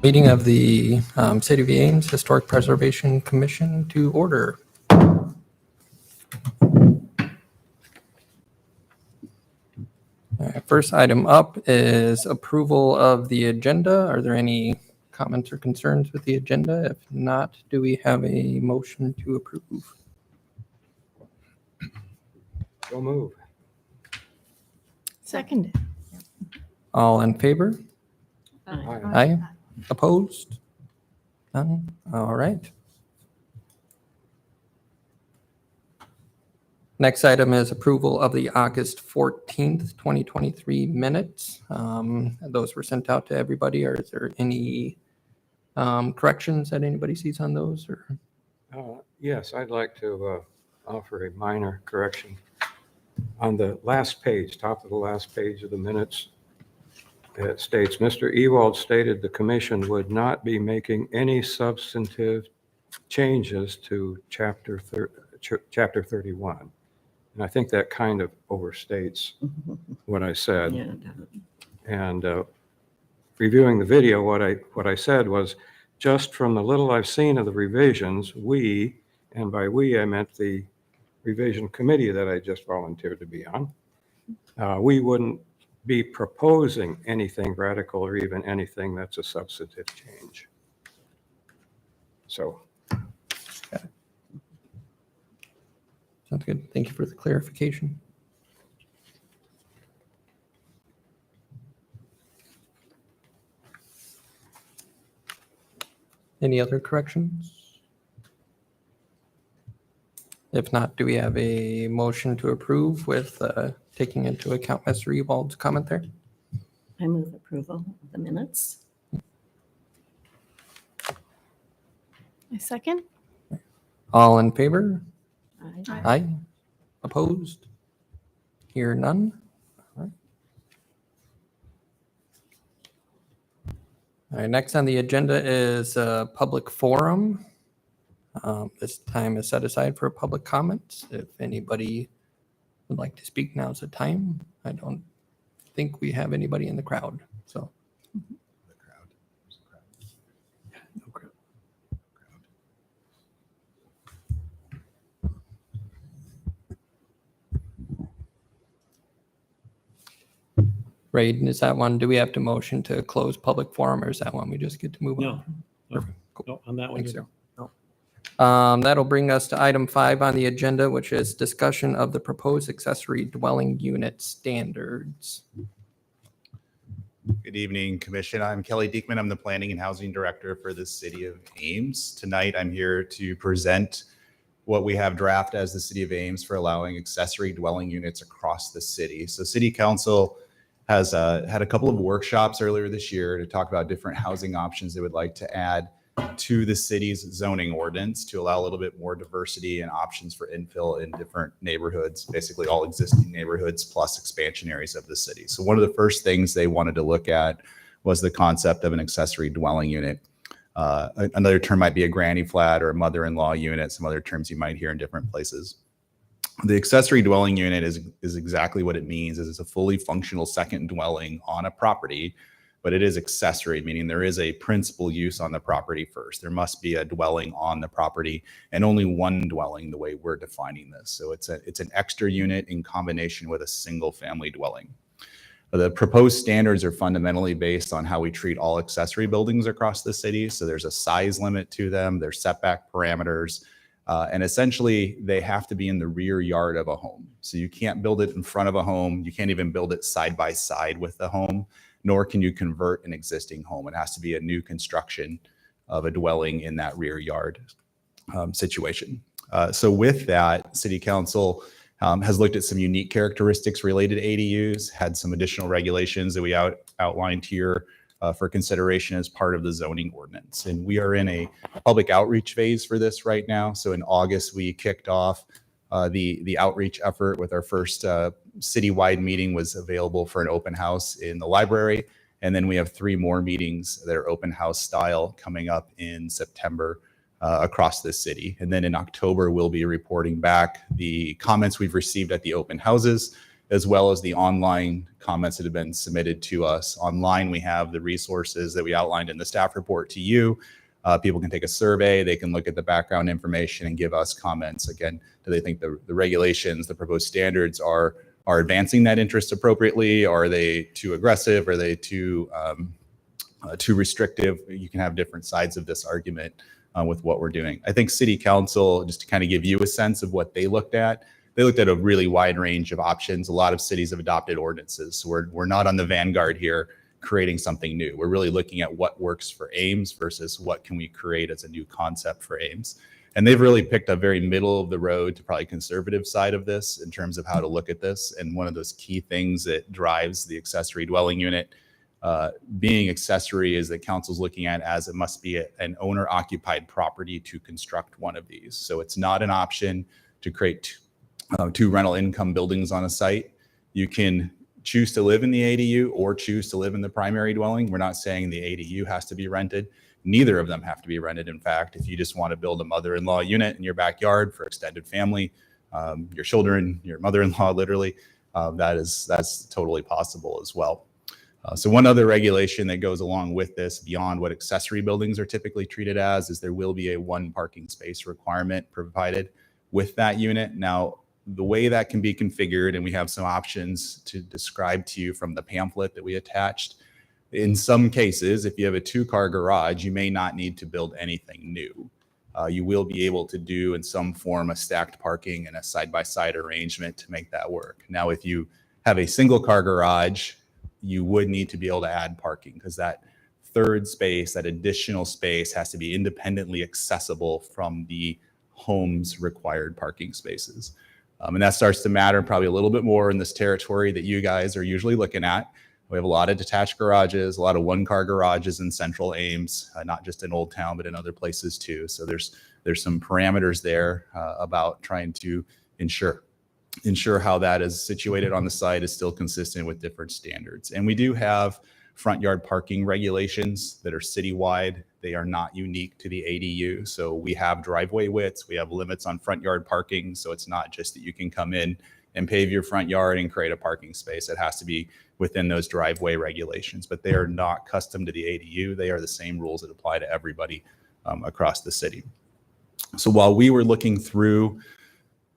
Meeting of the City of Ames Historic Preservation Commission to order. All right, first item up is approval of the agenda. Are there any comments or concerns with the agenda? If not, do we have a motion to approve? So move. Seconded. All in favor? Aye. Aye. Opposed? None? All right. Next item is approval of the August 14th, 2023 minutes. Those were sent out to everybody. Is there any corrections that anybody sees on those? Or Yes, I'd like to offer a minor correction. On the last page, top of the last page of the minutes, it states, Mr. Ewald stated the commission would not be making any substantive changes to chapter 31. And I think that kind of overstates what I said. Yeah, definitely. And reviewing the video, what I said was, just from the little I've seen of the revisions, we, and by we I meant the revision committee that I just volunteered to be on, we wouldn't be proposing anything radical or even anything that's a substantive change. So. Sounds good. Thank you for the clarification. Any other corrections? If not, do we have a motion to approve with taking into account Mr. Ewald's comment there? I move approval of the minutes. A second? All in favor? Aye. Aye. Opposed? Hear none? All right. All right, next on the agenda is a public forum. This time is set aside for public comments. If anybody would like to speak, now's the time. I don't think we have anybody in the crowd, so. The crowd. There's a crowd. Yeah, no crowd. Right, is that one, do we have to motion to close public forum, or is that one we just get to move on? No, Perfect, cool. no, on that one. Thanks, you- sir. That'll bring us to item 5 on the agenda, which is discussion of the proposed accessory dwelling unit standards. Good evening, Commission. I'm Kelly Diekman. I'm the Planning and Housing Director for the City of Ames. Tonight, I'm here to present what we have draft as the City of Ames for allowing accessory dwelling units across the city. So City Council has had a couple of workshops earlier this year to talk about different housing options they would like to add to the city's zoning ordinance to allow a little bit more diversity and options for infill in different neighborhoods, basically all existing neighborhoods plus expansion areas of the city. So one of the first things they wanted to look at was the concept of an accessory dwelling unit. Another term might be a granny flat or a mother-in-law unit, some other terms you might hear in different places. The accessory dwelling unit is exactly what it means. Is it's a fully functional second dwelling on a property, but it is accessory, meaning there is a principal use on the property first. There must be a dwelling on the property and only one dwelling the way we're defining this. So it's an extra unit in combination with a single family dwelling. The proposed standards are fundamentally based on how we treat all accessory buildings across the city. So there's a size limit to them, there's setback parameters, and essentially they have to be in the rear yard of a home. So you can't build it in front of a home. You can't even build it side by side with the home, nor can you convert an existing home. It has to be a new construction of a dwelling in that rear yard situation. So with that, City Council has looked at some unique characteristics related to ADUs, had some additional regulations that we outlined here for consideration as part of the zoning ordinance. And we are in a public outreach phase for this right now. So in August, we kicked off the outreach effort with our first citywide meeting was available for an open house in the library. And then we have 3 more meetings that are open house style coming up in September across the city. And then in October, we'll be reporting back the comments we've received at the open houses as well as the online comments that have been submitted to us. Online, we have the resources that we outlined in the staff report to you. People can take a survey, they can look at the background information and give us comments. Again, do they think the regulations, the proposed standards are advancing that interest appropriately? Are they too aggressive? Are they too restrictive? You can have different sides of this argument with what we're doing. I think City Council, just to kind of give you a sense of what they looked at a really wide range of options. A lot of cities have adopted ordinances. So we're not on the vanguard here creating something new. We're really looking at what works for Ames versus what can we create as a new concept for Ames. And they've really picked a very middle of the road to probably conservative side of this in terms of how to look at this. And one of those key things that drives the accessory dwelling unit being accessory is that council's looking at as it must be an owner occupied property to construct one of these. So it's not an option to create two rental income buildings on a site. You can choose to live in the ADU or choose to live in the primary dwelling. We're not saying the ADU has to be rented. Neither of them have to be rented. In fact, if you just want to build a mother-in-law unit in your backyard for extended family, your children, your mother-in-law, literally, that's totally possible as well. So one other regulation that goes along with this beyond what accessory buildings are typically treated as is there will be a one parking space requirement provided with that unit. Now, the way that can be configured, and we have some options to describe to you from the pamphlet that we attached. In some cases, if you have a 2-car garage, you may not need to build anything new. You will be able to do in some form a stacked parking and a side-by-side arrangement to make that work. Now, if you have a 1-car garage, you would need to be able to add parking because that third space, that additional space has to be independently accessible from the home's required parking spaces. And that starts to matter probably a little bit more in this territory that you guys are usually looking at. We have a lot of detached garages, a lot of 1-car garages in central Ames, not just in Old Town, but in other places too. So there's some parameters there about trying to ensure how that is situated on the site is still consistent with different standards. And we do have front yard parking regulations that are citywide. They are not unique to the ADU. So we have driveway widths, we have limits on front yard parking. So it's not just that you can come in and pave your front yard and create a parking space. It has to be within those driveway regulations, but they are not custom to the ADU. They are the same rules that apply to everybody across the city. So while we were looking through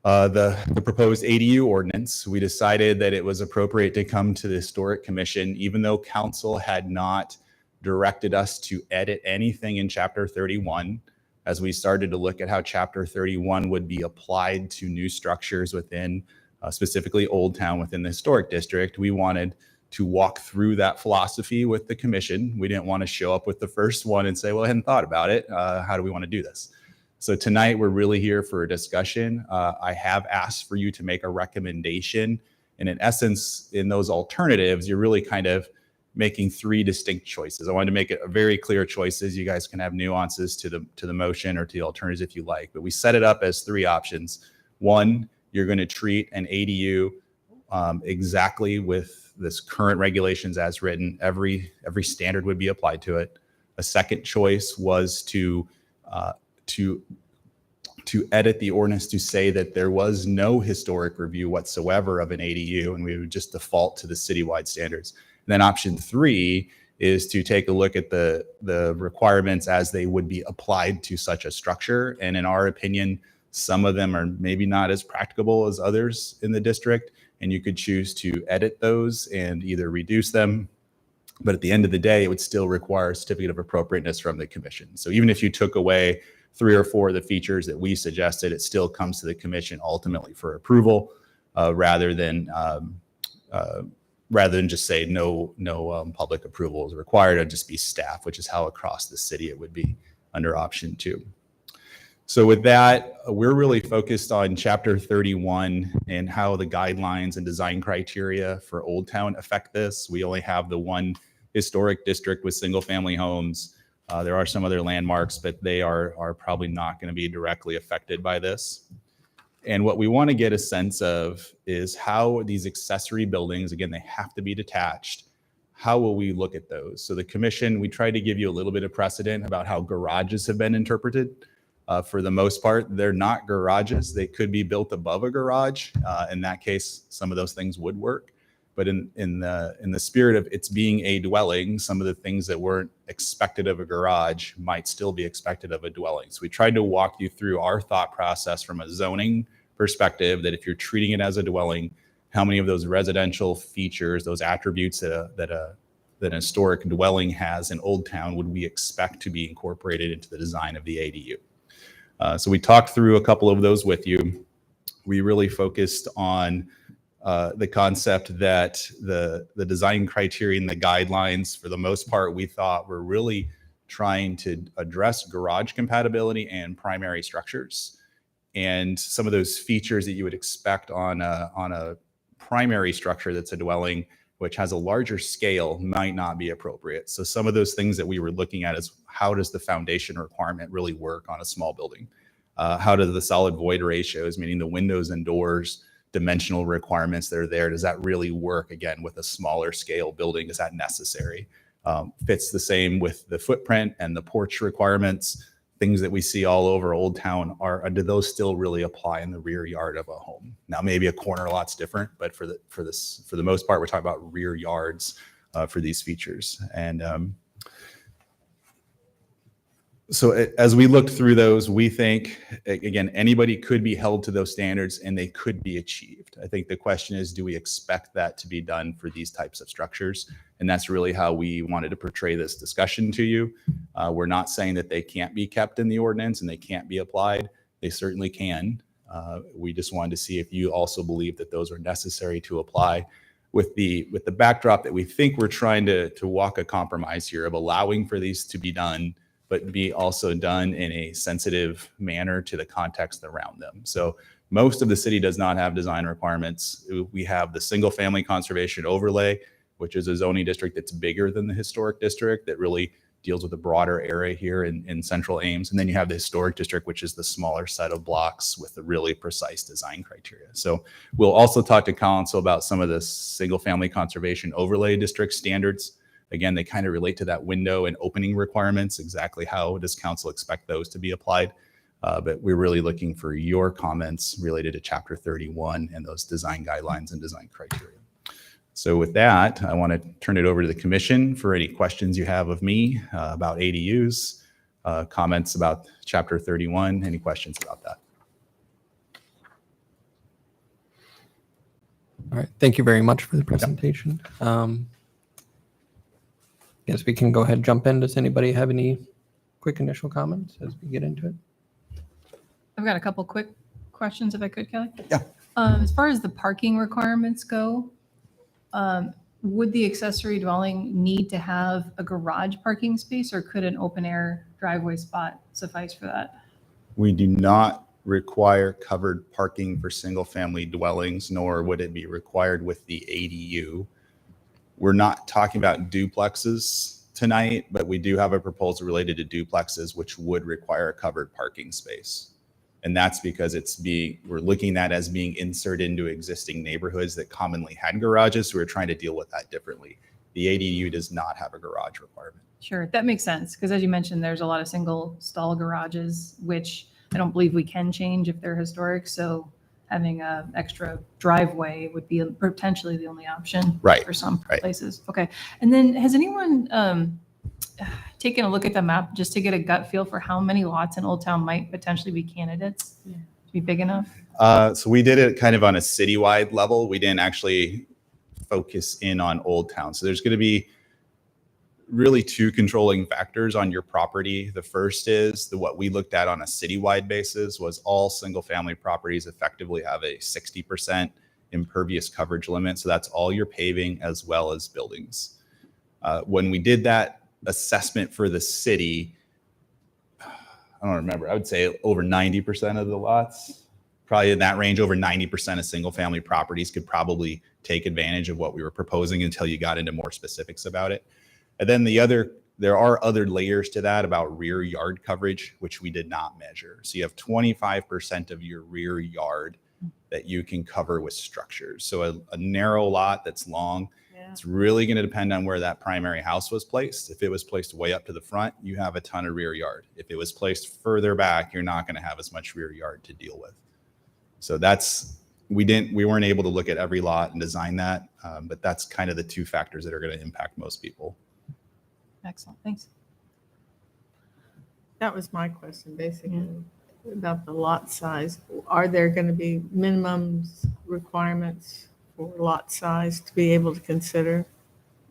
the proposed ADU ordinance, we decided that it was appropriate to come to the Historic Commission, even though council had not directed us to edit anything in Chapter 31. As we started to look at how Chapter 31 would be applied to new structures within specifically Old Town within the Historic District, we wanted to walk through that philosophy with the commission. We didn't want to show up with the first one and say, well, I hadn't thought about it. How do we want to do this? So tonight we're really here for a discussion. I have asked for you to make a recommendation. And in essence, in those alternatives, you're really kind of making 3 distinct choices. I wanted to make it a very clear choices. You guys can have nuances to the motion or to the alternatives if you like, but we set it up as 3 options. 1, you're going to treat an ADU exactly with this current regulations as written. Every standard would be applied to it. A second choice was to edit the ordinance to say that there was no historic review whatsoever of an ADU, and we would just default to the citywide standards. And then option 3 is to take a look at the requirements as they would be applied to such a structure. And in our opinion, some of them are maybe not as practicable as others in the district, and you could choose to edit those and either reduce them. But at the end of the day, it would still require a certificate of appropriateness from the commission. So even if you took away 3 or 4 of the features that we suggested, it still comes to the commission ultimately for approval, rather than just say no public approval is required. It'd just be staff, which is how across the city it would be under option 2. So with that, we're really focused on Chapter 31 and how the guidelines and design criteria for Old Town affect this. We only have the one historic district with single family homes. There are some other landmarks, but they are probably not going to be directly affected by this. And what we want to get a sense of is how these accessory buildings, again, they have to be detached. How will we look at those? So the commission, we tried to give you a little bit of precedent about how garages have been interpreted. For the most part, they're not garages. They could be built above a garage. In that case, some of those things would work. But in the spirit of it's being a dwelling, some of the things that weren't expected of a garage might still be expected of a dwelling. So we tried to walk you through our thought process from a zoning perspective, that if you're treating it as a dwelling, how many of those residential features, those attributes that an historic dwelling has in Old Town would we expect to be incorporated into the design of the ADU. So we talked through a couple of those with you. We really focused on the concept that the design criteria and the guidelines, for the most part, we thought were really trying to address garage compatibility and primary structures. And some of those features that you would expect on a primary structure that's a dwelling, which has a larger scale, might not be appropriate. So some of those things that we were looking at is how does the foundation requirement really work on a small building? How do the solid void ratios, meaning the windows and doors, dimensional requirements that are there, does that really work again with a smaller scale building? Is that necessary? Fits the same with the footprint and the porch requirements, things that we see all over Old Town. Do those still really apply in the rear yard of a home? Now, maybe a corner lot's different, but for the most part, we're talking about rear yards for these features. And so as we looked through those, we think, again, anybody could be held to those standards and they could be achieved. I think the question is, do we expect that to be done for these types of structures? And that's really how we wanted to portray this discussion to you. We're not saying that they can't be kept in the ordinance and they can't be applied. They certainly can. We just wanted to see if you also believe that those are necessary to apply, with the backdrop that we think we're trying to walk a compromise here of allowing for these to be done, but be also done in a sensitive manner to the context around them. So most of the city does not have design requirements. We have the single family conservation overlay, which is a zoning district that's bigger than the historic district, that really deals with a broader area here in central Ames. And then you have the historic district, which is the smaller set of blocks with the really precise design criteria. So we'll also talk to council about some of the single family conservation overlay district standards. Again, they kind of relate to that window and opening requirements. Exactly how does council expect those to be applied? But we're really looking for your comments related to Chapter 31 and those design guidelines and design criteria. So with that, I want to turn it over to the commission for any questions you have of me about ADUs, comments about Chapter 31, any questions about that? All right. Thank you very much for the presentation. Guess we can go ahead and jump in. Does anybody have any quick initial comments as we get into it? I've got a couple quick questions if I could, Kelly. Yeah. As far as the parking requirements go, would the accessory dwelling need to have a garage parking space, or could an open air driveway spot suffice for that? We do not require covered parking for single family dwellings, nor would it be required with the ADU. We're not talking about duplexes tonight, but we do have a proposal related to duplexes, which would require a covered parking space. And that's because we're looking at as being inserted into existing neighborhoods that commonly had garages. So we're trying to deal with that differently. The ADU does not have a garage requirement. Sure, that makes sense. Because as you mentioned, there's a lot of single stall garages, which I don't believe we can change if they're historic. So having an extra driveway would be potentially the only option for some places. Okay. And then has anyone taken a look at the map just to get a gut feel for how many lots in Old Town might potentially be candidates to be big enough? So we did it kind of on a citywide level. We didn't actually focus in on Old Town. So there's going to be really two controlling factors on your property. The first is what we looked at on a citywide basis was all single family properties effectively have a 60% impervious coverage limit. So that's all your paving as well as buildings. When we did that assessment for the city, I don't remember, I would say over 90% of the lots, probably in that range, over 90% of single family properties could probably take advantage of what we were proposing until you got into more specifics about it. And then there are other layers to that about rear yard coverage, which we did not measure. So you have 25% of your rear yard that you can cover with structures. So a narrow lot that's long, Yeah. It's really going to depend on where that primary house was placed. If it was placed way up to the front, you have a ton of rear yard. If it was placed further back, you're not going to have as much rear yard to deal with. So we weren't able to look at every lot and design that, but that's kind of the two factors that are going to impact most people. Excellent, thanks. That was my question, basically, about the lot size. Are there going to be minimums requirements for lot size to be able to consider?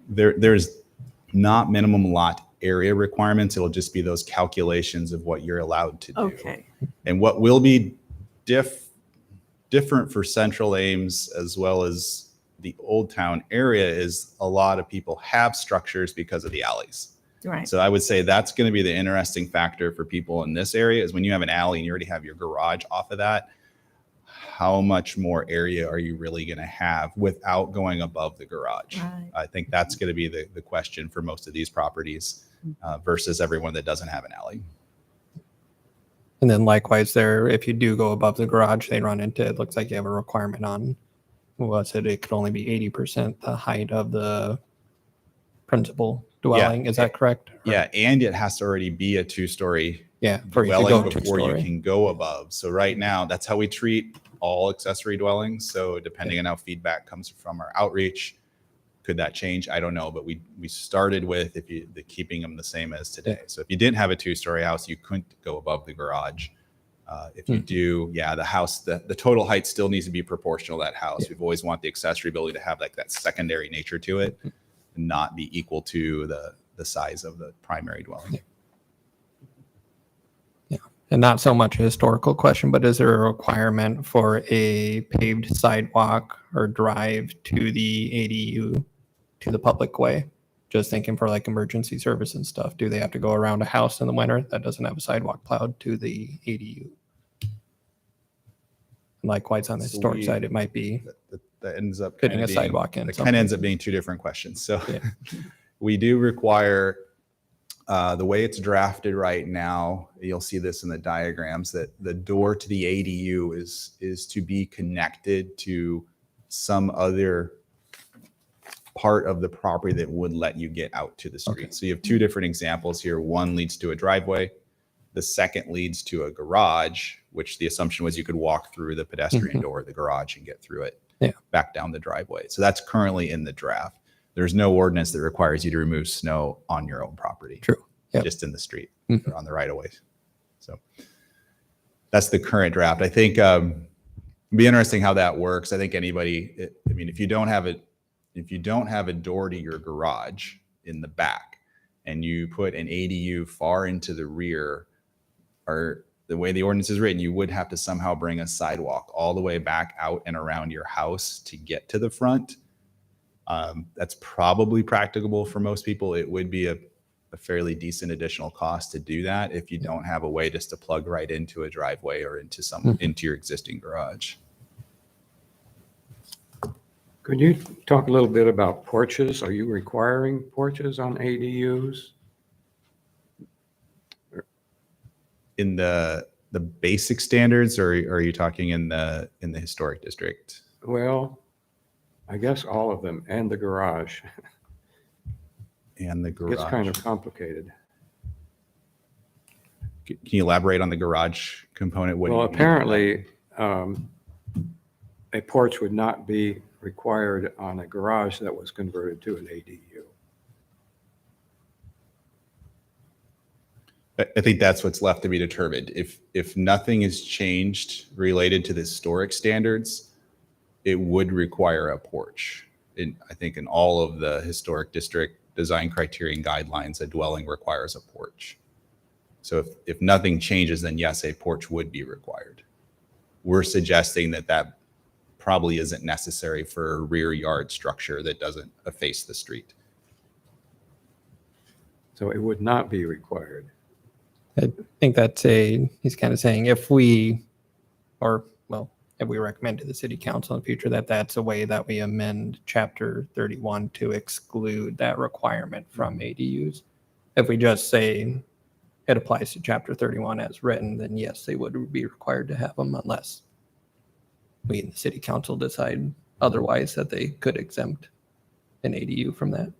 There's not minimum lot area requirements. It'll just be those calculations of what you're allowed to do. Okay, And what will be different for Central Ames as well as the Old Town area is a lot of people have structures because of the alleys. right. So I would say that's going to be the interesting factor for people in this area is when you have an alley and you already have your garage off of that, how much more area are you really going to have without going above the garage? Right. I think that's going to be the question for most of these properties versus everyone that doesn't have an alley. And then likewise there, if you do go above the garage, they run into, it looks like you have a requirement on, it could only be 80% the height of the principal dwelling. Is that correct? Or- Yeah, and it has to already be a two-story Yeah. For you to dwelling go before you two-story. can go above. So right now, that's how we treat all accessory dwellings. So depending on how feedback comes from our outreach, could that change? I don't know, but we started with keeping them the same as today. So if you didn't have a two-story house, you couldn't go above the garage. If you do, the house, the total height still needs to be proportional to that house. We've always want the accessory building to have like that secondary nature to it, and not be equal to the size of the primary dwelling. And not so much a historical question, but is there a requirement for a paved sidewalk or drive to the ADU, to the public way? Just thinking for like emergency service and stuff. Do they have to go around a house in the winter that doesn't have a sidewalk plowed to the ADU? Likewise, on the So historic we- side, it might be That ends up putting kinda a being- sidewalk in. It some kind of ends up places. being two different questions. So Yeah. we do require, the way it's drafted right now, you'll see this in the diagrams, that the door to the ADU is to be connected to some other part of the property that would let you get out to the street. Okay. So you have two different examples here. One leads to a driveway. The second leads to a garage, which the assumption was you could walk through the pedestrian door of the garage and get through it back down the driveway. So that's currently in the draft. There's no ordinance that requires you to remove snow on your own property. True. Yep. Just in the street Mhm. or on the right of way. So that's the current draft. I think it'd be interesting how that works. I think if you don't have a door to your garage in the back and you put an ADU far into the rear, or the way the ordinance is written, you would have to somehow bring a sidewalk all the way back out and around your house to get to the front. That's probably practicable for most people. It would be a fairly decent additional cost to do that if you don't have a way just to plug right into a driveway or into your existing garage. Could you talk a little bit about porches? Are you requiring porches on ADUs? In the basic standards, or are you talking in the historic district? Well, I guess all of them, and the garage. And the It garage. gets kind of complicated. Can you elaborate on the garage component? What do Well, you mean by that? apparently, a porch would not be required on a garage that was converted to an ADU. I think that's what's left to be determined. If nothing is changed related to the historic standards, it would require a porch. I think in all of the historic district design criterion guidelines, a dwelling requires a porch. So if nothing changes, then yes, a porch would be required. We're suggesting that probably isn't necessary for a rear yard structure that doesn't face the street. So it would not be required. I think he's kind of saying if we recommend to the city council in the future that that's a way that we amend chapter 31 to exclude that requirement from ADUs. If we just say it applies to chapter 31 as written, then yes, they would be required to have them unless we in the city council decide otherwise that they could exempt an ADU from that.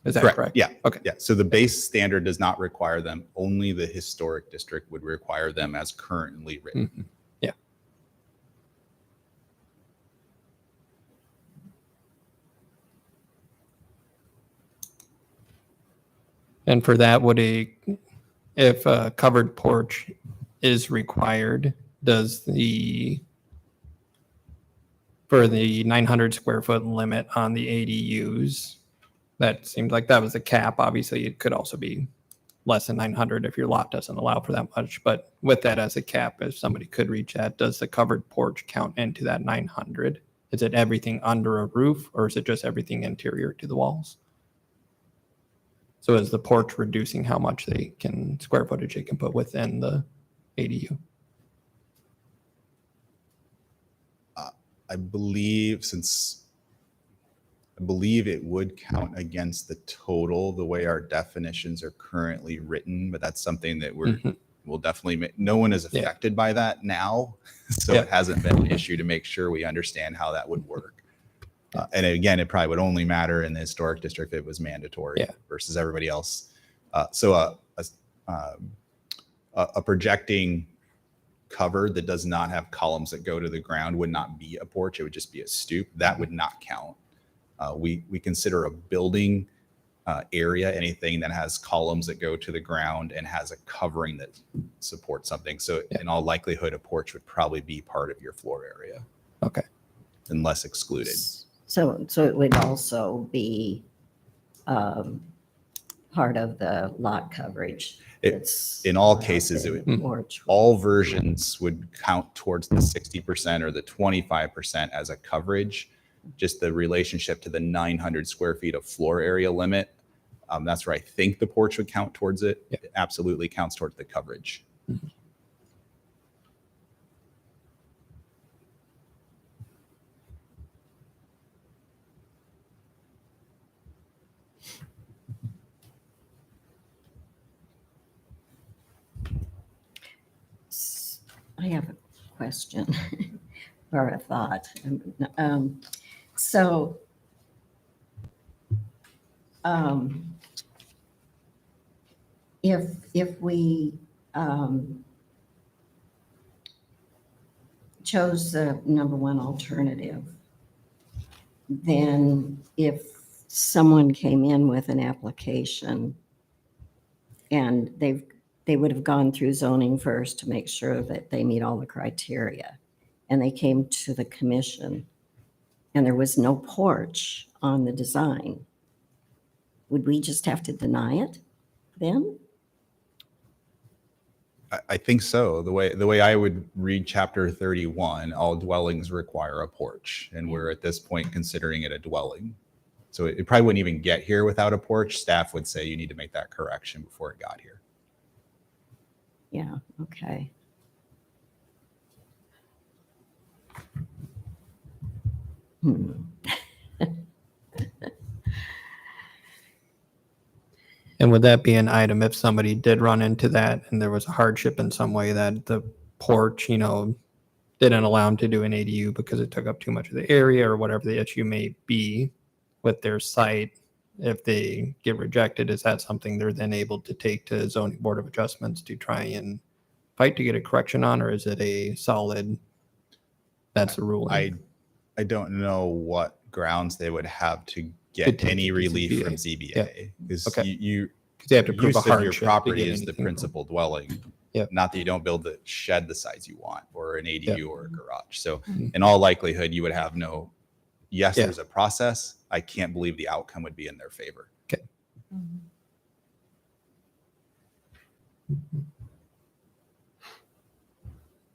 Is that correct? Yeah. Okay. Yeah. So the base standard does not require them. Only the historic district would require them as currently written. Mhm. Yeah. And for that, if a covered porch is required, for the 900 square foot limit on the ADUs, that seemed like that was a cap. Obviously, it could also be less than 900 if your lot doesn't allow for that much. But with that as a cap, if somebody could reach that, does the covered porch count into that 900? Is it everything under a roof, or is it just everything interior to the walls? So is the porch reducing how much square footage they can put within the ADU? I believe it would count against the total, the way our definitions are currently written, but that's something that we'll definitely no one is affected by that now. So it hasn't been an issue to make sure we understand how that would work. And again, it probably would only matter in the historic district if it was mandatory versus everybody else. So a projecting cover that does not have columns that go to the ground would not be a porch. It would just be a stoop. That would not count. We consider a building area anything that has columns that go to the ground and has a covering that supports something. So in all likelihood, a porch would probably be part of your floor area. Okay. Unless excluded. So it would also be part of the lot coverage. In all cases, it would. Porch. All versions would count towards the 60% or the 25% as a coverage. Just the relationship to the 900 square feet of floor area limit. That's where I think the porch would count towards it. It absolutely counts towards the coverage. Mm-hmm. I have a question or a thought. So if we chose the number one alternative, then if someone came in with an application and they would have gone through zoning first to make sure that they meet all the criteria, and they came to the commission and there was no porch on the design, would we just have to deny it then? I think so. The way I would read chapter 31, all dwellings require a porch. And we're at this point considering it a dwelling. So it probably wouldn't even get here without a porch. Staff would say you need to make that correction before it got here. Yeah, okay. And would that be an item if somebody did run into that and there was a hardship in some way that the porch, didn't allow them to do an ADU because it took up too much of the area or whatever the issue may be with their site? If they get rejected, is that something they're then able to take to zoning board of adjustments to try and fight to get a correction on, or is it a solid, that's the ruling? I don't know what grounds they would have to Could get take any it to relief ZBA. from ZBA. Because Okay. you Because they have to prove a use of your hardship. to property get is the anything. principal dwelling. Yep. Not that you don't build the shed the size you want or an ADU Yep. or a garage. So Mhm. in all likelihood, you would have yes, Yeah. there's a process. I can't believe the outcome would be in their favor.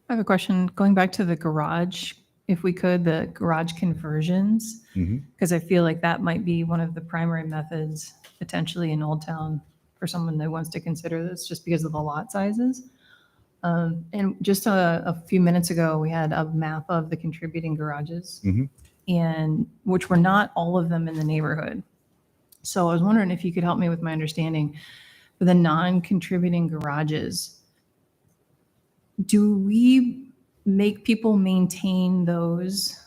I have a question going back to the garage, if we could, the garage conversions, because I feel like that might be one of the primary methods potentially in Old Town for someone that wants to consider this just because of the lot sizes. And just a few minutes ago, we had a map of the contributing garages, and which were not all of them in the neighborhood. So I was wondering if you could help me with my understanding for the non-contributing garages. Do we make people maintain those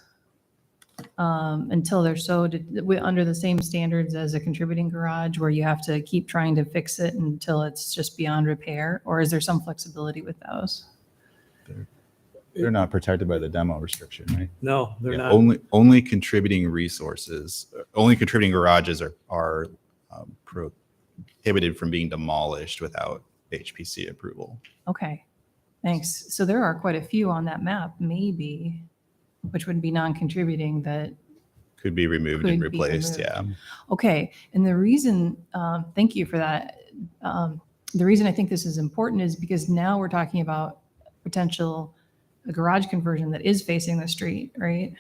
until they're so under the same standards as a contributing garage where you have to keep trying to fix it until it's just beyond repair? Or is there some flexibility with those? They're not protected by the demo restriction, right? No, they're Yeah, not. only contributing only contributing garages are prohibited from being demolished without HPC approval. Okay, thanks. So there are quite a few on that map, maybe, which would be non-contributing that, Could be removed and Could be replaced, removed. yeah. okay. And the reason, thank you for that. The reason I think this is important is because now we're talking about potential a garage conversion that is facing the street, right?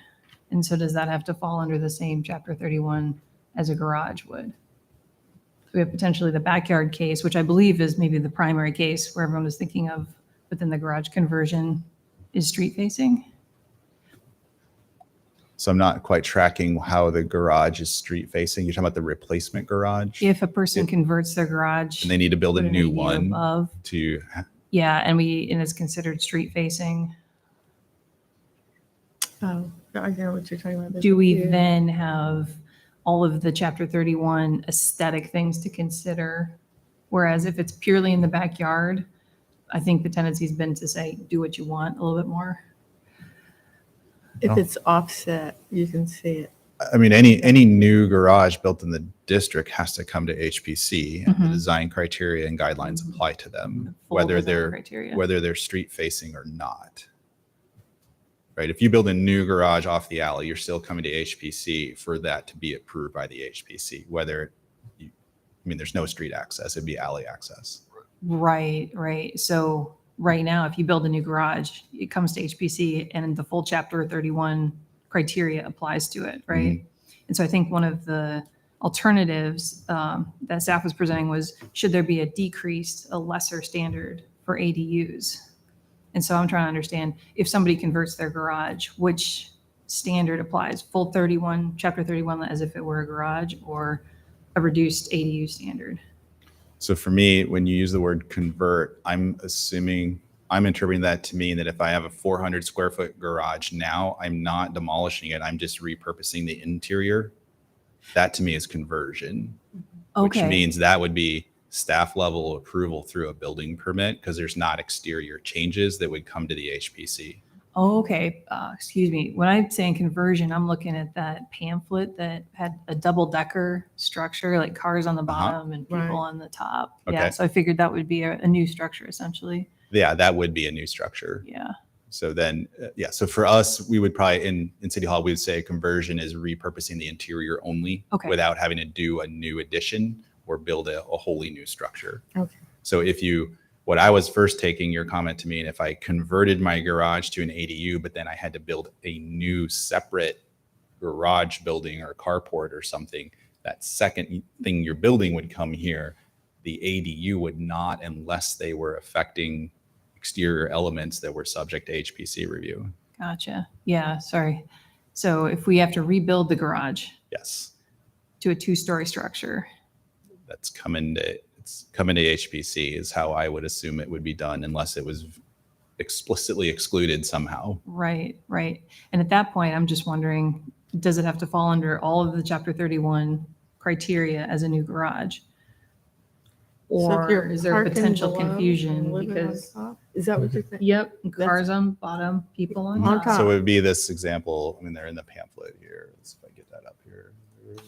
And so does that have to fall under the same Chapter 31 as a garage would? We have potentially the backyard case, which I believe is maybe the primary case where everyone was thinking of, but then the garage conversion is street facing? So I'm not quite tracking how the garage is street facing. You're talking about the replacement garage? If a person converts their garage. And they need to build a put an new ADU one above, to, yeah, and it's considered street facing. Oh, I know what you're talking about. There's Do a we few. then have all of the Chapter 31 aesthetic things to consider? Whereas if it's purely in the backyard, I think the tendency's been to say, do what you want a little bit more. If it's offset, you can see it. I mean, any new garage built in the district has to come to HPC, and the Mhm. design criteria and guidelines apply to them, Full whether design criteria. they're street facing or not. Right? If you build a new garage off the alley, you're still coming to HPC for that to be approved by the HPC. There's no street access; it'd be alley access. Right. So right now, if you build a new garage, it comes to HPC and the full Chapter 31 criteria applies to it, right? And so I think one of the alternatives that staff was presenting was, should there be a lesser standard for ADUs? And so I'm trying to understand, if somebody converts their garage, which standard applies? Full 31, Chapter 31 as if it were a garage, or a reduced ADU standard? So for me, when you use the word convert, I'm interpreting that to mean that if I have a 400 square foot garage now, I'm not demolishing it. I'm just repurposing the interior. That to me is conversion, which Okay. means that would be staff level approval through a building permit because there's not exterior changes that would come to the HPC. Oh, okay. Excuse me. When I'm saying conversion, I'm looking at that pamphlet that had a double decker structure, like cars on the bottom and people Right. on the top. Okay. Yeah. So I figured that would be a new structure essentially. Yeah, that would be a new structure. Yeah. So then, so for us, we would probably in City Hall, we would say conversion is repurposing the interior only Okay. without having to do a new addition or build a wholly new structure. Okay. So what I was first taking your comment to mean, if I converted my garage to an ADU, but then I had to build a new separate garage building or carport or something, that second thing you're building would come here. The ADU would not, unless they were affecting exterior elements that were subject to HPC review. Gotcha. Yeah. Sorry. So if we have to rebuild the garage Yes, to a 2-story structure, it's coming to HPC is how I would assume it would be done unless it was explicitly excluded somehow. right. And at that point, I'm just wondering, does it have to fall under all of the Chapter 31 criteria as a new garage? So if Or you're is there parking contention below and confusion living on because, top, is that what you're thinking? yep, cars on bottom, people on On top. top. So it would be this example. I mean, they're in the pamphlet here. Let's see if I get that up here.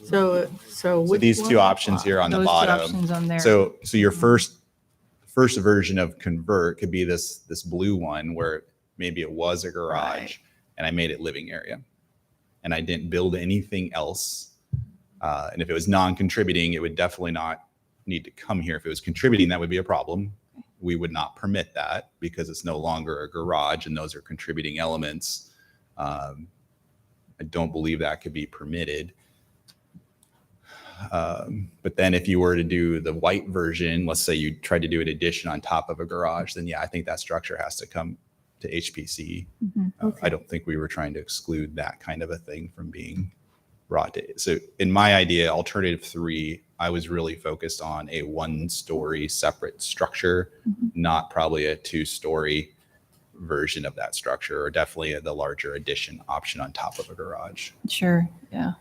So So these two options here on the Those two bottom. options on there. So your first version of convert could be this blue one where maybe it was a garage Right. and I made it living area and I didn't build anything else. And if it was non-contributing, it would definitely not need to come here. If it was contributing, that would be a problem. We would not permit that because it's no longer a garage and those are contributing elements. I don't believe that could be permitted. But then if you were to do the white version, let's say you tried to do an addition on top of a garage, then yeah, I think that structure has to come to HPC. Mhm. I don't think we were trying to exclude that kind of a thing from being brought to. So in my idea, alternative 3, I was really focused on a 1-story separate structure, not probably a 2-story version of that structure, or definitely the larger addition option on top of a garage. Sure, yeah.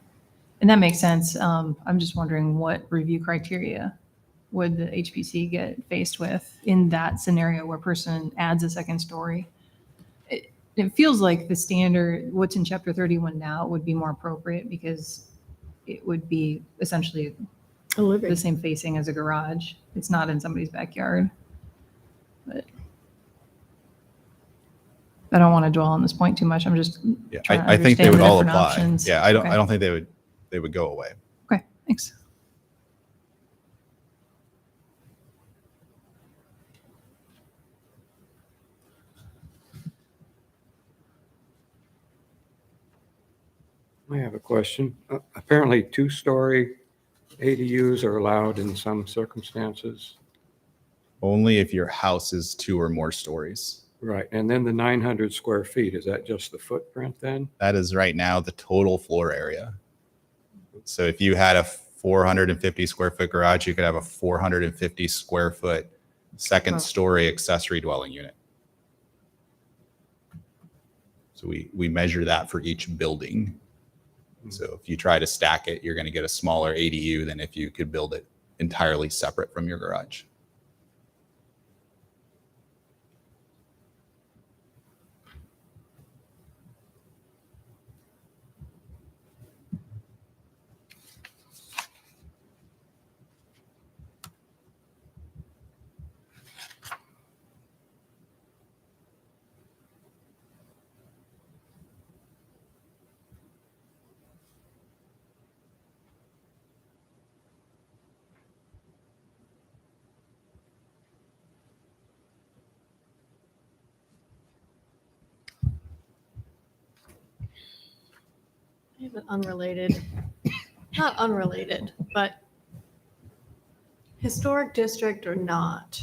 And that makes sense. I'm just wondering what review criteria would the HPC get faced with in that scenario where a person adds a second story? It feels like the standard, what's in Chapter 31 now, would be more appropriate because it would be essentially A living. the same facing as a garage. It's not in somebody's backyard. But I don't want to dwell on this point too much. I'm just Yeah, trying to I think they understand would the all different apply. options. Yeah, I Okay. don't think they would go away. Okay, thanks. I have a question. Apparently, two-story ADUs are allowed in some circumstances. Only if your house is 2 or more stories. Right, and then the 900 square feet, is that just the footprint then? That is right now the total floor area. So if you had a 450 square foot garage, you could have a 450 square foot second story accessory dwelling unit. So we measure that for each building. So if you try to stack it, you're going to get a smaller ADU than if you could build it entirely separate from your garage. I have an unrelated, not unrelated, but historic district or not,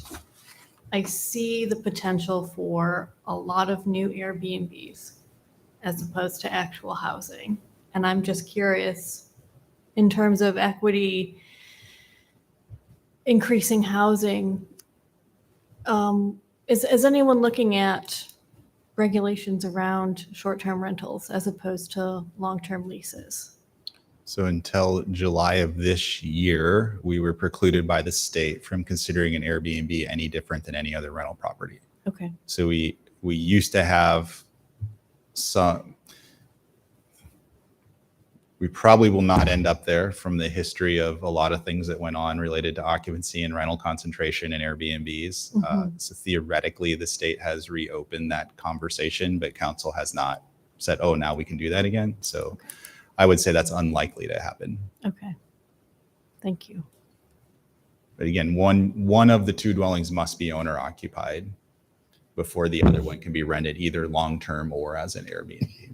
I see the potential for a lot of new Airbnbs as opposed to actual housing. And I'm just curious, in terms of equity, increasing housing, is anyone looking at regulations around short-term rentals as opposed to long-term leases? So until July of this year, we were precluded by the state from considering an Airbnb any different than any other rental property. Okay. So we used to have some, we probably will not end up there from the history of a lot of things that went on related to occupancy and rental concentration in Airbnbs. So theoretically, the state has reopened that conversation, but council has not said, oh, now we can do that again. So I would say that's unlikely to happen. Okay. Thank you. But again, one of the two dwellings must be owner occupied before the other one can be rented either long-term or as an Airbnb.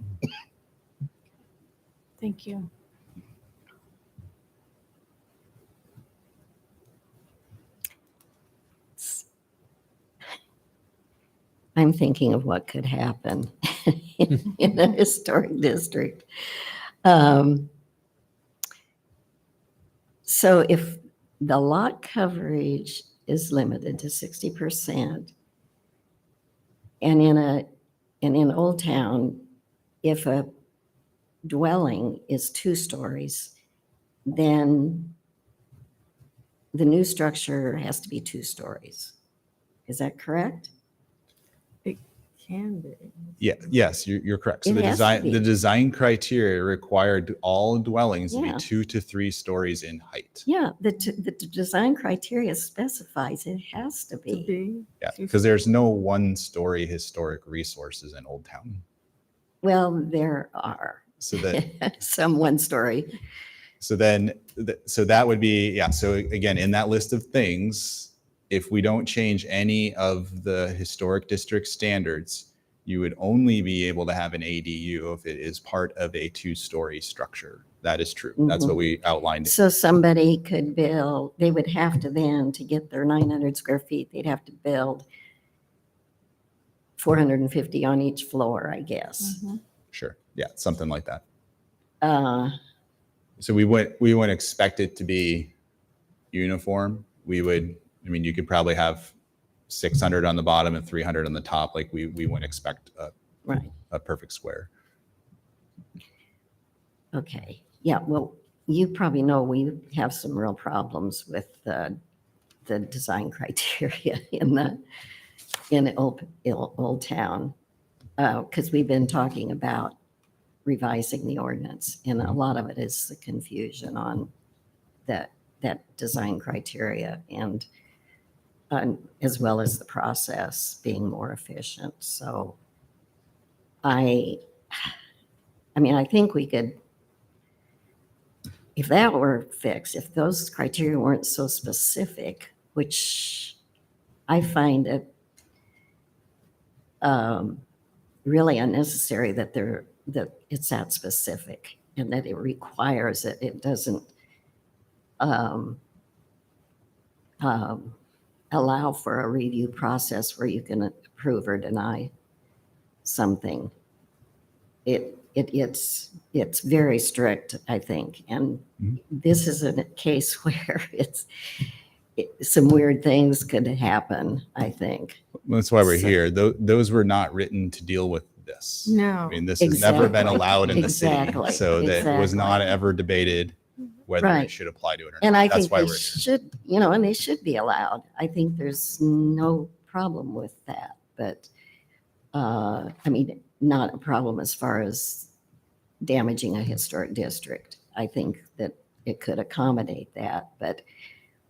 Thank you. I'm thinking of what could happen in a historic district. So if the lot coverage is limited to 60%, and in Old Town, if a dwelling is 2 stories, then the new structure has to be 2 stories. Is that correct? Can be. Yeah, yes, you're correct. So It the has to be. design criteria required all dwellings to Yeah. be 2 to 3 stories in height. Yeah, the design criteria specifies it has to To be. be. Yeah, because there's no 1-story historic resources in Old Town. Well, there are So that some 1-story. so that would be, yeah. So again, in that list of things, if we don't change any of the historic district standards, you would only be able to have an ADU if it is part of a 2-story structure. That is true. That's what we outlined. So somebody could build, they would have to then, to get their 900 square feet, they'd have to build 450 on each floor, I guess. Sure. Yeah, something like that. Uh, So we wouldn't expect it to be uniform. We would, I mean, you could probably have 600 on the bottom and 300 on the top, like we wouldn't expect Right. a perfect square. Okay. Yeah. Well, you probably know we have some real problems with the design criteria in Old Town, because we've been talking about revising the ordinance, and a lot of it is the confusion on that design criteria, and as well as the process being more efficient. So I mean, I think we could, if that were fixed, if those criteria weren't so specific, which I find it really unnecessary that it's that specific and that it requires it. It doesn't allow for a review process where you can approve or deny something. It's very strict, I think, and this is a case where some weird things could happen, I think. That's why we're So- here. Those were not written to deal with this. No. I mean, this has never been Exactly. allowed in the Exactly. city, so that was not Exactly. ever debated whether it Right. should apply to it or not. And I That's think why they we're here. should, and they should be allowed. I think there's no problem with that. But, I mean, not a problem as far as damaging a historic district. I think that it could accommodate that. But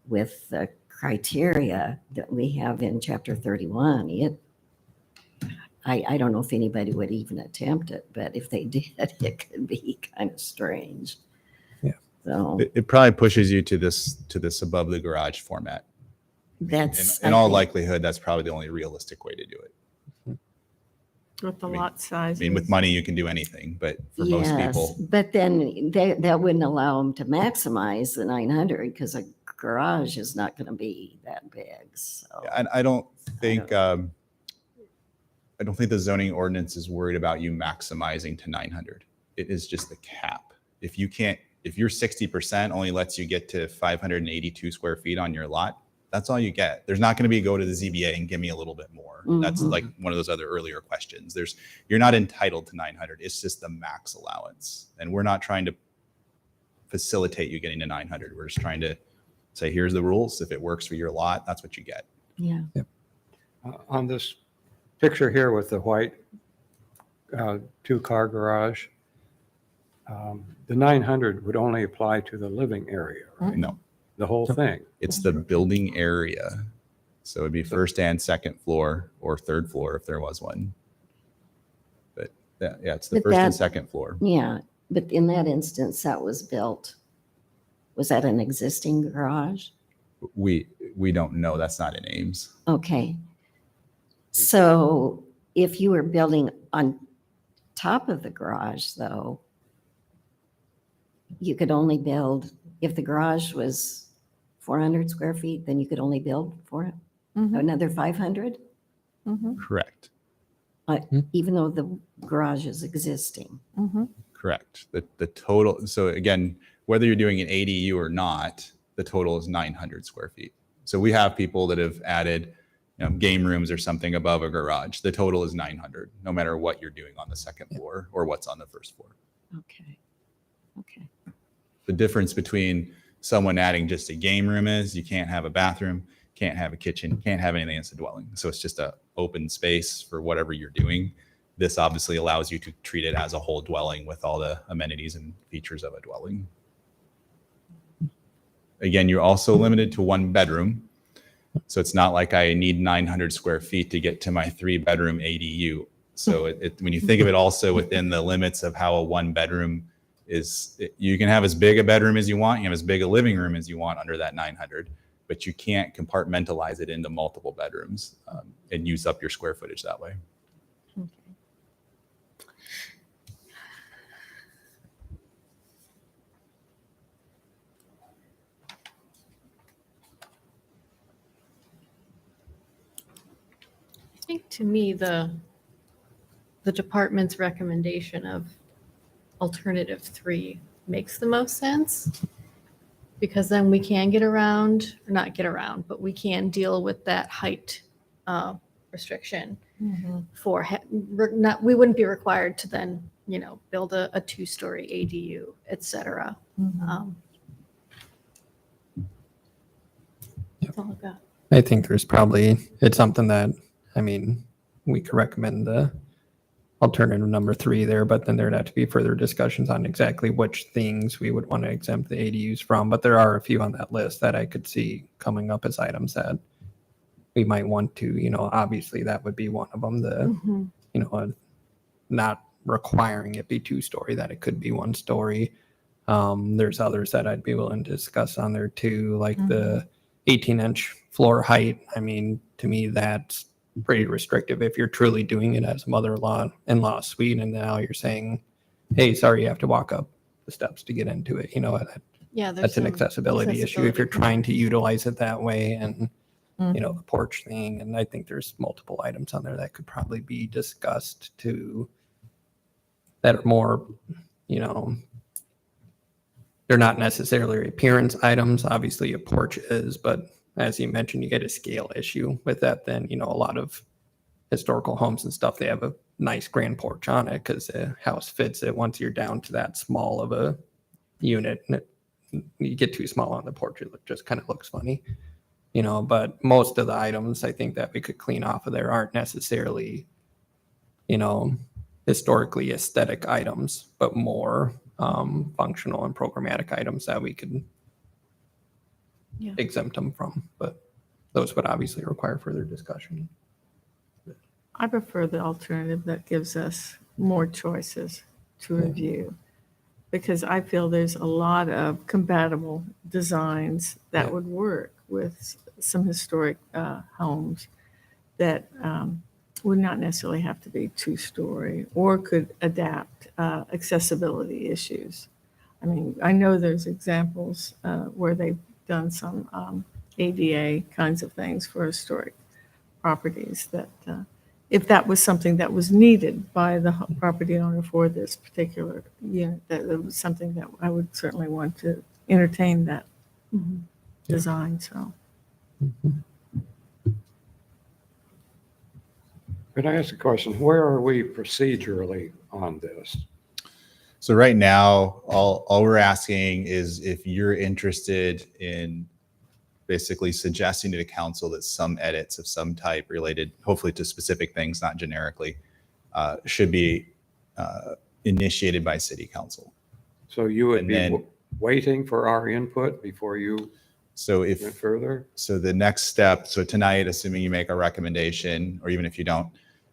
with the criteria that we have in Chapter 31, I don't know if anybody would even attempt it, but if they did, it could be kind of strange. Yeah. So It probably pushes you to this above the garage format. that's. In I all think- likelihood, that's probably the only realistic way to do it. With the I mean- lot size. I mean, with money, you can do anything, but for most Yes, people, but then that wouldn't allow them to maximize the 900 because a garage is not going to be that big. So and I don't think the zoning ordinance is worried about you maximizing to 900. It is just the cap. If you're 60% only lets you get to 582 square feet on your lot, that's all you get. There's not going to be go to the ZBA and give me a little bit more. That's Mhm. like one of those other earlier questions. You're not entitled to 900. It's just the max allowance. And we're not trying to facilitate you getting to 900. We're just trying to say, here's the rules. If it works for your lot, that's what you get. yeah, On this picture here with the white two-car garage, the 900 would only apply to the living area, right? No, The whole thing. it's the building area. So it'd be first and second floor or third floor if there was one. But yeah, it's the But first and that- second floor. yeah. But in that instance, that was built. Was that an existing garage? We don't know. That's not in Ames. Okay. So if you were building on top of the garage, though, you could only build, if the garage was 400 square feet, then you could only build for another 500, Correct. even though the garage is existing. Correct. The total. So again, whether you're doing an ADU or not, the total is 900 square feet. So we have people that have added game rooms or something above a garage. The total is 900, no matter what you're doing on the second floor or what's on the first floor. Okay. Okay. The difference between someone adding just a game room is you can't have a bathroom, can't have a kitchen, can't have anything that's a dwelling. So it's just a open space for whatever you're doing. This obviously allows you to treat it as a whole dwelling with all the amenities and features of a dwelling. Again, you're also limited to one bedroom. So it's not like I need 900 square feet to get to my 3-bedroom ADU. So when you think of it also within the limits of how a 1-bedroom is, you can have as big a bedroom as you want, you have as big a living room as you want under that 900, but you can't compartmentalize it into multiple bedrooms and use up your square footage that way. I think to me, the department's recommendation of alternative 3 makes the most sense. Because then we can get around, or not get around, but we can deal with that height restriction Mhm. for, we wouldn't be required to then, build a 2-story ADU, et cetera. Mhm. That's all I've got. I think there's probably, it's something that, I mean, we could recommend the alternative number 3 there, but then there'd have to be further discussions on exactly which things we would want to exempt the ADUs from. But there are a few on that list that I could see coming up as items that we might want to, obviously that would be one of them, Mhm. not requiring it be 2-story, that it could be 1-story. There's others that I'd be willing to discuss on there too, like the 18-inch floor height. I mean, to me, that's pretty restrictive if you're truly doing it as a mother-in-law suite, and now you're saying, hey, sorry, you have to walk up the steps to get into it. Yeah, there's That's an some accessibility issue if you're trying to utilize it that way, and the porch thing. And I think there's multiple items on there that could probably be discussed to that are more, they're not necessarily appearance items. Obviously a porch is, but as you mentioned, you get a scale issue with that. Then, a lot of historical homes and stuff, they have a nice grand porch on it because the house fits it. Once you're down to that small of a unit, you get too small on the porch, it just kind of looks funny. But most of the items I think that we could clean off of there aren't necessarily, historically aesthetic items, but more functional and programmatic items that we could Yeah. exempt them from. But those would obviously require further discussion. I prefer the alternative that gives us more choices to review, because I feel there's a lot of compatible designs that Yeah. would work with some historic homes that would not necessarily have to be 2-story or could adapt accessibility issues. I mean, I know there's examples where they've done some ADA kinds of things for historic properties that if that was something that was needed by the property owner for this particular unit, that was something that I would certainly want to entertain that design, so. Could I ask a question? Where are we procedurally on this? So right now, all we're asking is if you're interested in basically suggesting to the council that some edits of some type related, hopefully to specific things, not generically, should be initiated by city council. So you would And be then- waiting for our input before you So went if, further? so the next step, so tonight, assuming you make a recommendation, or even if you don't,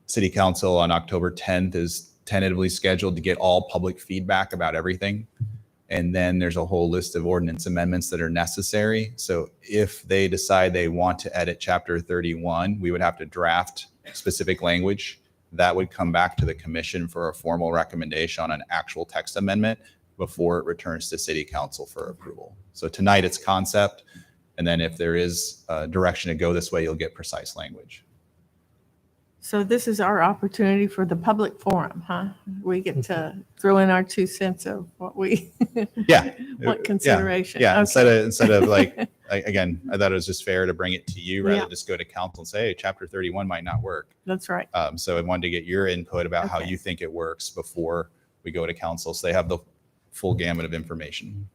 city council on October 10th is tentatively scheduled to get all public feedback about everything. And then there's a whole list of ordinance amendments that are necessary. So if they decide they want to edit chapter 31, we would have to draft specific language. That would come back to the commission for a formal recommendation on an actual text amendment before it returns to city council for approval. So tonight it's concept. And then if there is a direction to go this way, you'll get precise language. So this is our opportunity for the public forum, huh? We get to throw in our 2 cents of what we, Yeah. what consideration. Yeah, Okay. instead of like, again, I thought it was just fair to bring it to you rather Yeah. than just go to council and say, hey, chapter 31 might not work. That's right. So I wanted to get your input about how Okay. you think it works before we go to council. So they have the full gamut of information.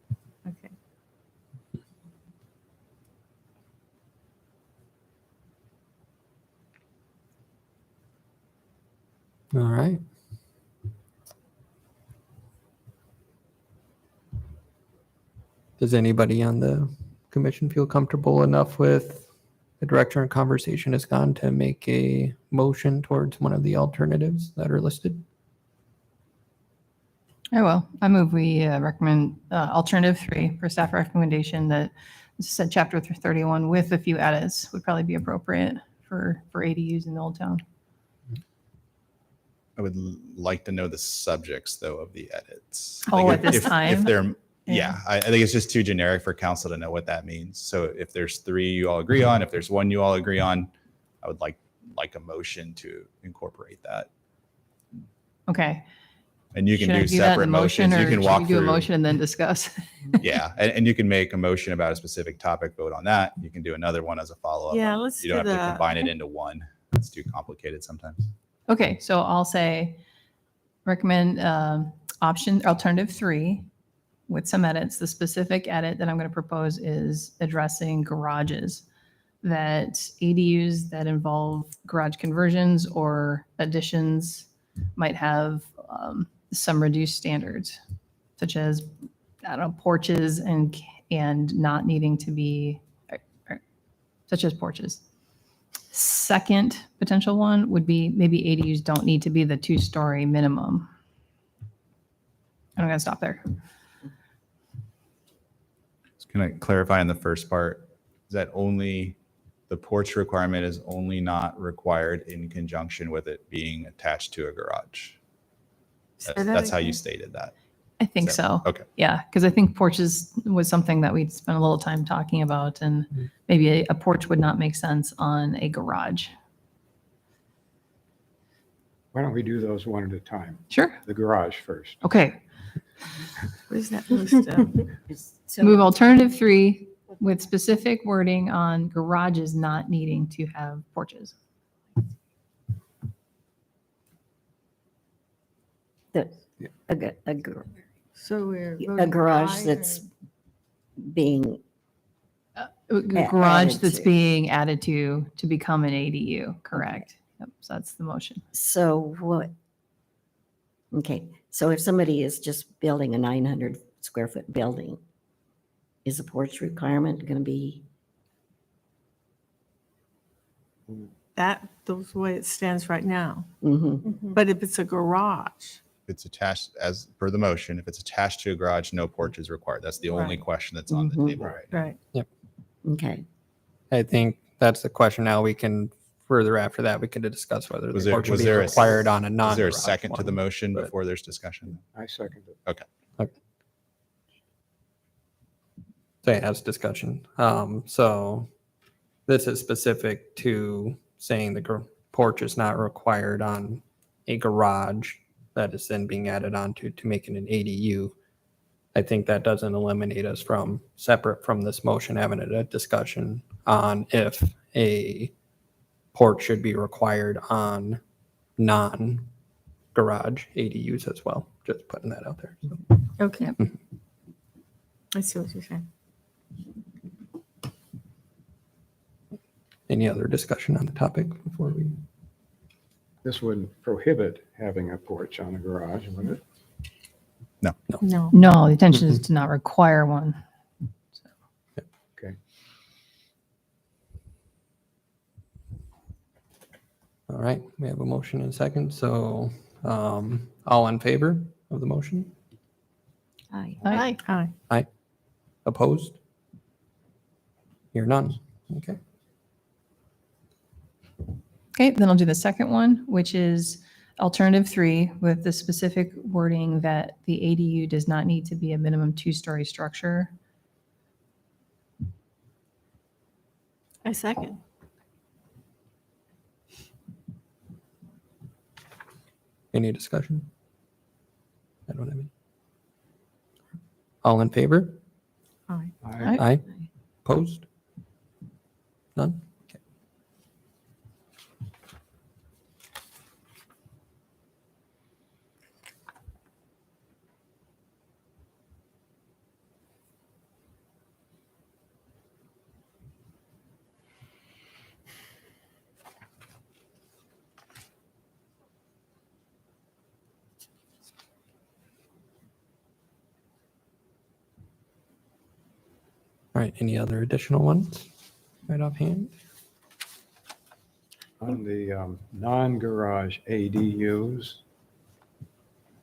Okay. All right. Does anybody on the commission feel comfortable enough with the direction of conversation has gone to make a motion towards one of the alternatives that are listed? I will. I move we recommend alternative 3 for staff recommendation that said chapter 31 with a few edits would probably be appropriate for ADUs in the Old Town. I would like to know the subjects though of the edits. Oh, Like, at this if time? they're, Yeah. yeah, I think it's just too generic for council to know what that means. So if there's 3 you all agree on, if there's 1 you all agree on, I would like a motion to incorporate that. Okay. And you can Should I do do that in the separate motion, motions. You or can should walk we do a through. motion and then discuss? Yeah, and you can make a motion about a specific topic, vote on that. You can do another one as a follow-up. Yeah, let's You don't do have to the- combine it into one. It's too complicated sometimes. Okay, so I'll say recommend alternative 3 with some edits. The specific edit that I'm going to propose is addressing garages, that ADUs that involve garage conversions or additions might have some reduced standards, such as, I don't know, porches and not needing to be, such as porches. Second potential one would be maybe ADUs don't need to be the 2-story minimum. I'm going to stop there. Can I clarify on the first part? Is that only the porch requirement is only not required in conjunction with it being attached to a garage? Say That's, that that's how again. you stated that. I think Is that- so. Okay. Yeah, because I think porches was something that we'd spent a little time talking about, and maybe a porch would not make sense on a garage. Why don't we do those one at a time? Sure. The garage first. Okay. Where's that list of? So Move alternative 3 with specific wording on garages not needing to have porches. a So we're a voting garage aye that's or- being, A garage added that's to. being added to become an ADU, correct? Yep, so that's the motion. so what? Okay, so if somebody is just building a 900 square foot building, is a porch requirement going to be? That's the way it stands right now. Mhm. But if it's a garage, If it's attached, as per the motion, if it's attached to a garage, no porch is required. That's the only Right. question that's on the Mhm. table right now. right? Okay, I think that's the question now. We can further after that, we can discuss whether Was the there- porch should was be there a- required on a non. Is there a second to the motion but- before there's discussion? I second it. So yeah, that's discussion. So this is specific to saying the porch is not required on a garage that is then being added on to make it an ADU. I think that doesn't eliminate us from, separate from this motion, having a discussion on if a porch should be required on non-garage ADUs as well. Just putting that out there. So. Okay. I see what you're saying. Any other discussion on the topic before we? This wouldn't prohibit having a porch on a garage, would it? No. No, the intention is to not require one. Okay. All right, we have a motion and a second. So all in favor of the motion? aye. Aye. Aye. Opposed? Hear none. Okay. Okay, then I'll do the second one, which is alternative 3 with the specific wording that the ADU does not need to be a minimum 2-story structure. I second. Any discussion? I don't have any. All in favor? Aye. I Aye. Opposed? None? Okay. All right, any other additional ones right offhand? On the non-garage ADUs,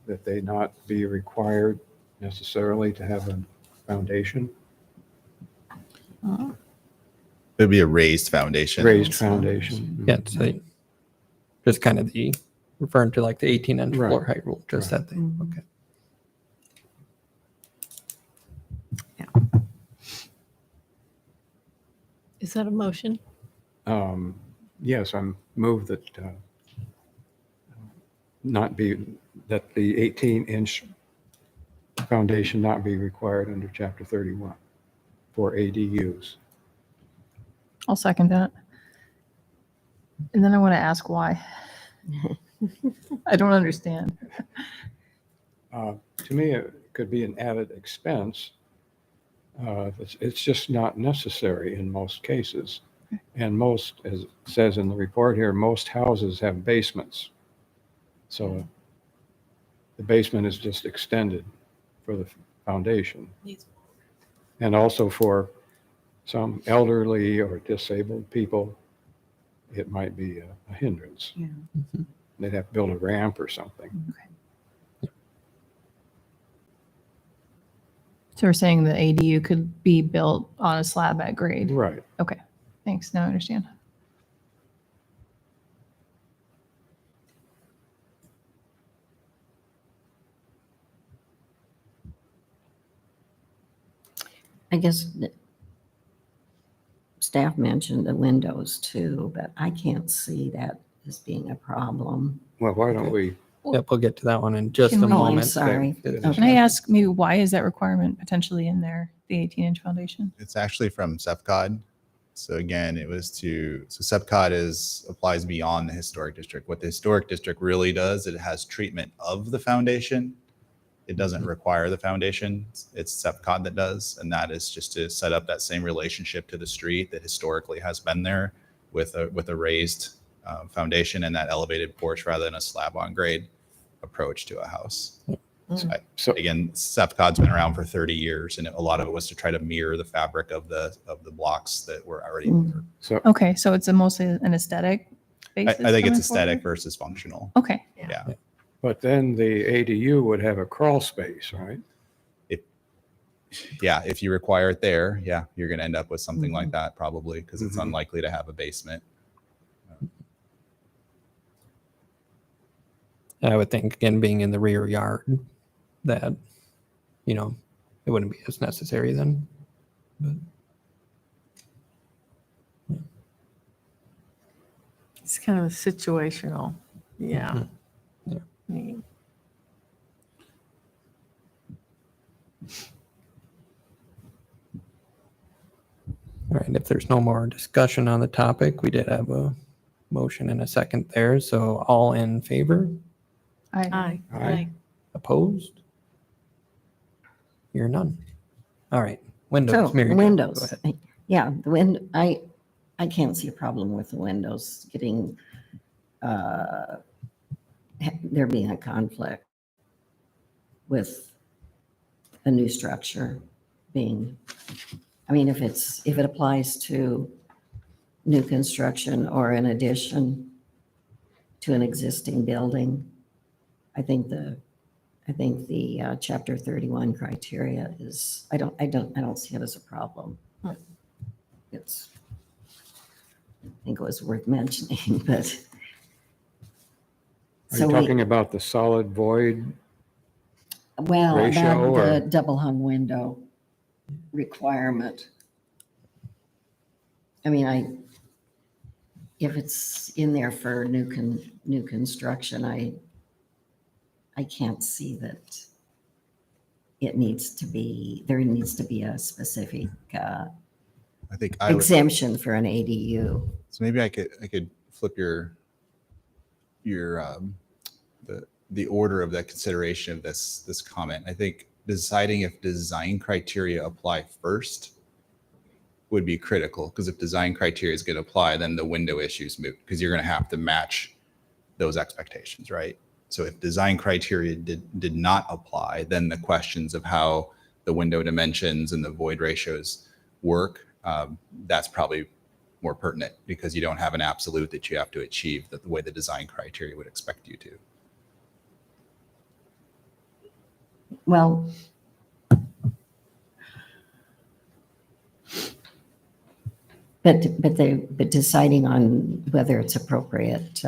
that they not be required necessarily to have a foundation, It'd be a raised foundation. raised foundation. Yeah, so just kind of the, referring to like the 18-inch Right. floor height rule, just that thing, okay. Is that a motion? Yes, I move that not be, that the 18-inch foundation not be required under Chapter 31 for ADUs. I'll second that. And then I want to ask why. I don't understand. To me, it could be an added expense. It's just not necessary in most cases. And most, as it says in the report here, most houses have basements. So the basement is just extended for the foundation. And also for some elderly or disabled people, it might be a hindrance. Yeah. They'd have to build a ramp or something. So we're saying the ADU could be built on a slab at grade. Right. Okay, thanks. Now I understand. I guess staff mentioned the windows too, but I can't see that as being a problem. Well, why don't we, Yep, we'll get to that one in just a Can we- Oh, I'm moment. sorry. Okay. Can I ask maybe why is that requirement potentially in there, the 18-inch foundation? It's actually from SEPCOD. So again, it was so SEPCOD applies beyond the historic district. What the historic district really does, it has treatment of the foundation. It doesn't require the foundation. It's SEPCOD that does. And that is just to set up that same relationship to the street that historically has been there with a raised foundation and that elevated porch rather than a slab on grade approach to a house. so, Again, SEPCOD's been around for 30 years, and a lot of it was to try to mirror the fabric of the blocks that were already. so Okay, so it's mostly an aesthetic I basis. think it's coming aesthetic forward? versus functional. Okay, Yeah. but then the ADU would have a crawl space, right? Yeah. If you require it there, yeah, you're going to end up with something like that probably because it's Mhm. unlikely to have a basement. I would think, again, being in the rear yard, that, it wouldn't be as necessary then. But It's kind of situational. Yeah. Yeah. Neat. all right, if there's no more discussion on the topic, we did have a motion and a second there. So all in favor? Aye. Aye. Opposed? You're none. All right, So windows, Mary Jo, go windows, ahead. yeah, I can't see a problem with the windows getting, there being a conflict with a new structure being, if it applies to new construction or an addition to an existing building, I think the Chapter 31 criteria is, I don't see it as a problem. I think it was worth mentioning, but. Are So you we- talking about the solid void? Well, ratio about the or- double hung window requirement. If it's in there for new construction, I can't see that there needs to be a specific I think I would, exemption for an ADU. so maybe I could flip the order of that consideration of this comment. I think deciding if design criteria apply first would be critical, because if design criteria is going to apply, then the window issue is moot because you're going to have to match those expectations, right? So if design criteria did not apply, then the questions of how the window dimensions and the void ratios work, that's probably more pertinent because you don't have an absolute that you have to achieve that the way the design criteria would expect you to. Well, but deciding on whether it's appropriate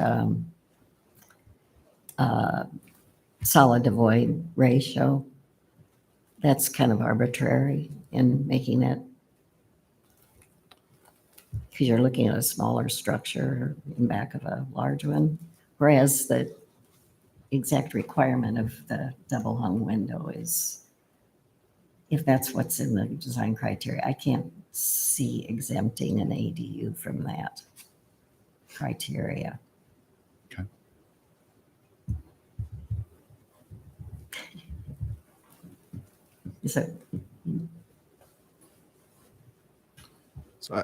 solid to void ratio, that's kind of arbitrary in making that, because you're looking at a smaller structure in back of a large one, whereas the exact requirement of the double hung window is, if that's what's in the design criteria, I can't see exempting an ADU from that criteria. Okay. So So,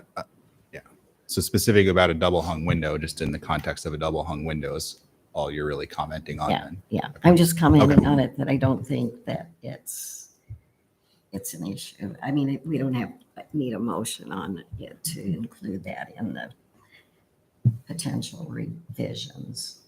yeah. So specific about a double hung window, just in the context of a double hung window is all you're really commenting on Yeah, then? yeah, I'm just commenting Okay. on it, that I don't think that it's an issue. I mean, we don't need a motion on it to include that in the potential revisions.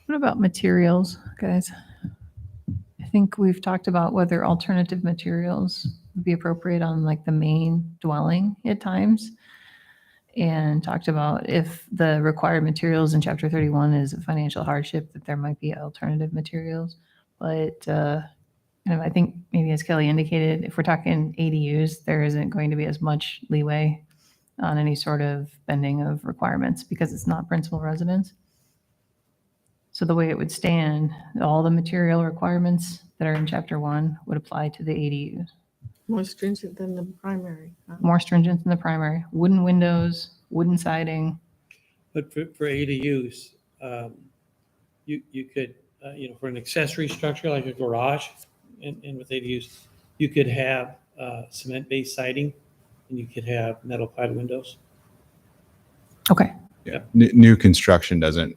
What about materials, guys? I think we've talked about whether alternative materials would be appropriate on like the main dwelling at times. And talked about if the required materials in chapter 31 is a financial hardship, that there might be alternative materials. But I think maybe as Kelly indicated, if we're talking ADUs, there isn't going to be as much leeway on any sort of bending of requirements because it's not principal residence. So the way it would stand, all the material requirements that are in chapter 1 would apply to the ADUs. More stringent than the primary. More stringent than the primary. Wooden windows, wooden siding. But for ADUs, you could, for an accessory structure like a garage, and with ADUs, you could have cement-based siding, and you could have metal clad windows. Okay. Yeah. New construction doesn't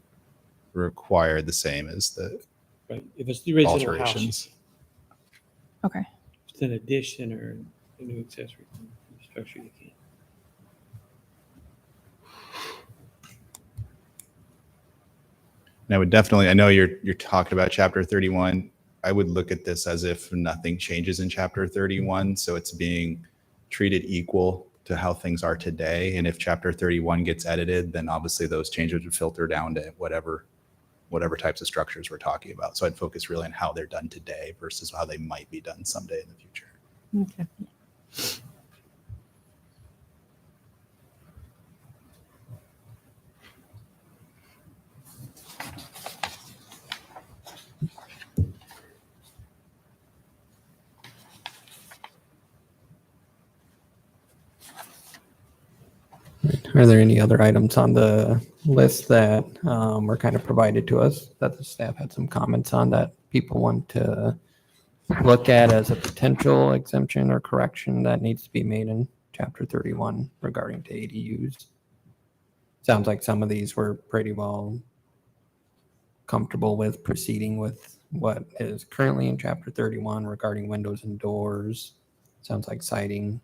require the same as the Right, if it's the original house, alterations. Okay. if it's an addition or a new accessory structure, you can't. And I would definitely, I know you're talking about chapter 31. I would look at this as if nothing changes in chapter 31. So it's being treated equal to how things are today. And if chapter 31 gets edited, then obviously those changes would filter down to whatever types of structures we're talking about. So I'd focus really on how they're done today versus how they might be done someday in the future. Okay. Are there any other items on the list that were kind of provided to us that the staff had some comments on that people want to look at as a potential exemption or correction that needs to be made in chapter 31 regarding to ADUs? Sounds like some of these were pretty well comfortable with proceeding with what is currently in chapter 31 regarding windows and doors. Sounds like siding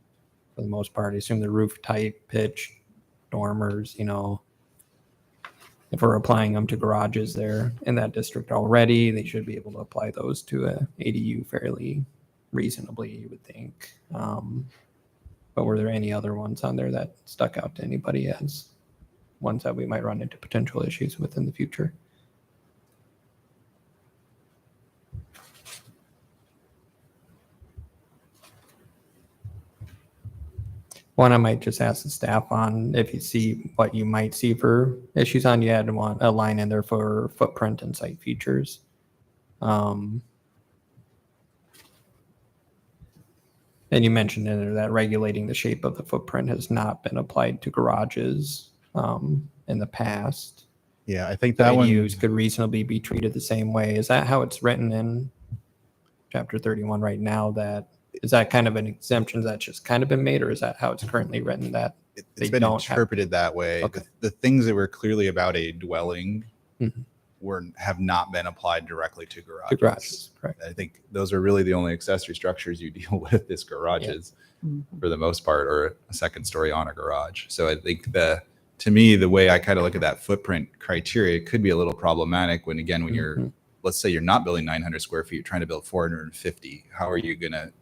for the most part. I assume the roof type, pitch, dormers, if we're applying them to garages there in that district already, they should be able to apply those to a ADU fairly reasonably, you would think. But were there any other ones on there that stuck out to anybody as ones that we might run into potential issues with in the future? One, I might just ask the staff on if you see what you might see for issues on, you had want a line in there for footprint and site features. And you mentioned in there that regulating the shape of the footprint has not been applied to garages in the past. Yeah, I think that ADUs one, could reasonably be treated the same way. Is that how it's written in chapter 31 right now? Is that kind of an exemption that's just kind of been made, or is that how it's currently written that it's they been don't have- interpreted that way. Okay. The things that were clearly about a dwelling Mhm. have not been applied directly to garages. to garages? Correct. I think those are really the only accessory structures you deal with is garages for the most part, or a second story on a garage. So I think to me, the way I kind of look at that footprint criteria could be a little problematic when Mhm. you're let's say you're not building 900 square feet, you're trying to build 450. How are you going to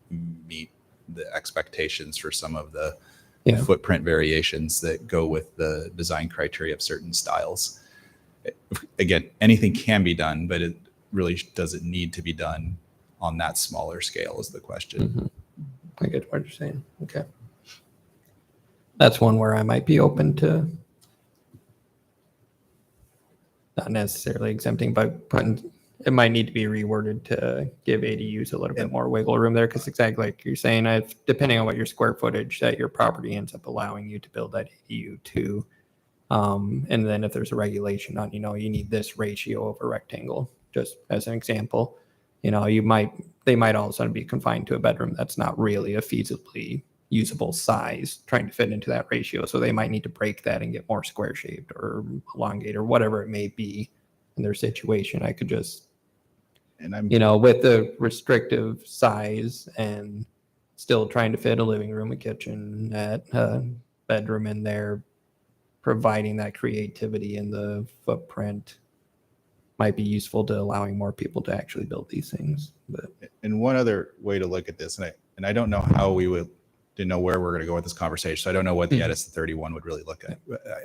meet the expectations for some of the Yeah. footprint variations that go with the design criteria of certain styles? Again, anything can be done, but it really doesn't need to be done on that smaller scale is the question. Mhm. I get what you're saying. Okay. That's one where I might be open to not necessarily exempting, but putting, it might need to be reworded to give ADUs a little bit more wiggle room there. Cause exactly like you're saying, depending on what your square footage that your property ends up allowing you to build that ADU to. And then if there's a regulation on, you need this ratio of a rectangle, just as an example, they might all of a sudden be confined to a bedroom that's not really a feasibly usable size trying to fit into that ratio. So they might need to break that and get more square shaped or elongate or whatever it may be in their situation. I could just, And I'm, with the restrictive size and still trying to fit a living room, a kitchen, a bedroom in there, providing that creativity in the footprint might be useful to allowing more people to actually build these things. But and one other way to look at this, and I don't know how we would, didn't know where we're going to go with this conversation. So I don't know what the edits to 31 would really look at.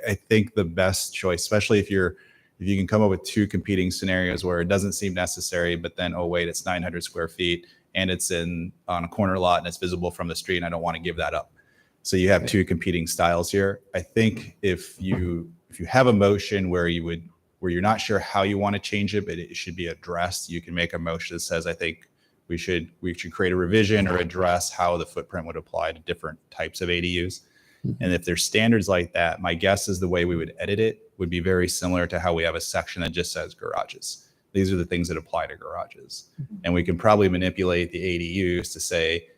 I think the best choice, especially if you can come up with two competing scenarios where it doesn't seem necessary, but then, oh wait, it's 900 square feet and it's on a corner lot and it's visible from the street and I don't want to give that up. So you have two competing styles here. I think if you have a motion where you're not sure how you want to change it, but it should be addressed, you can make a motion that says, I think we should create a revision or address how the footprint would apply to different types of ADUs. And if there's standards like that, my guess is the way we would edit it would be very similar to how we have a section that just says garages. These are the things that apply to garages. And we can probably manipulate the ADUs to say,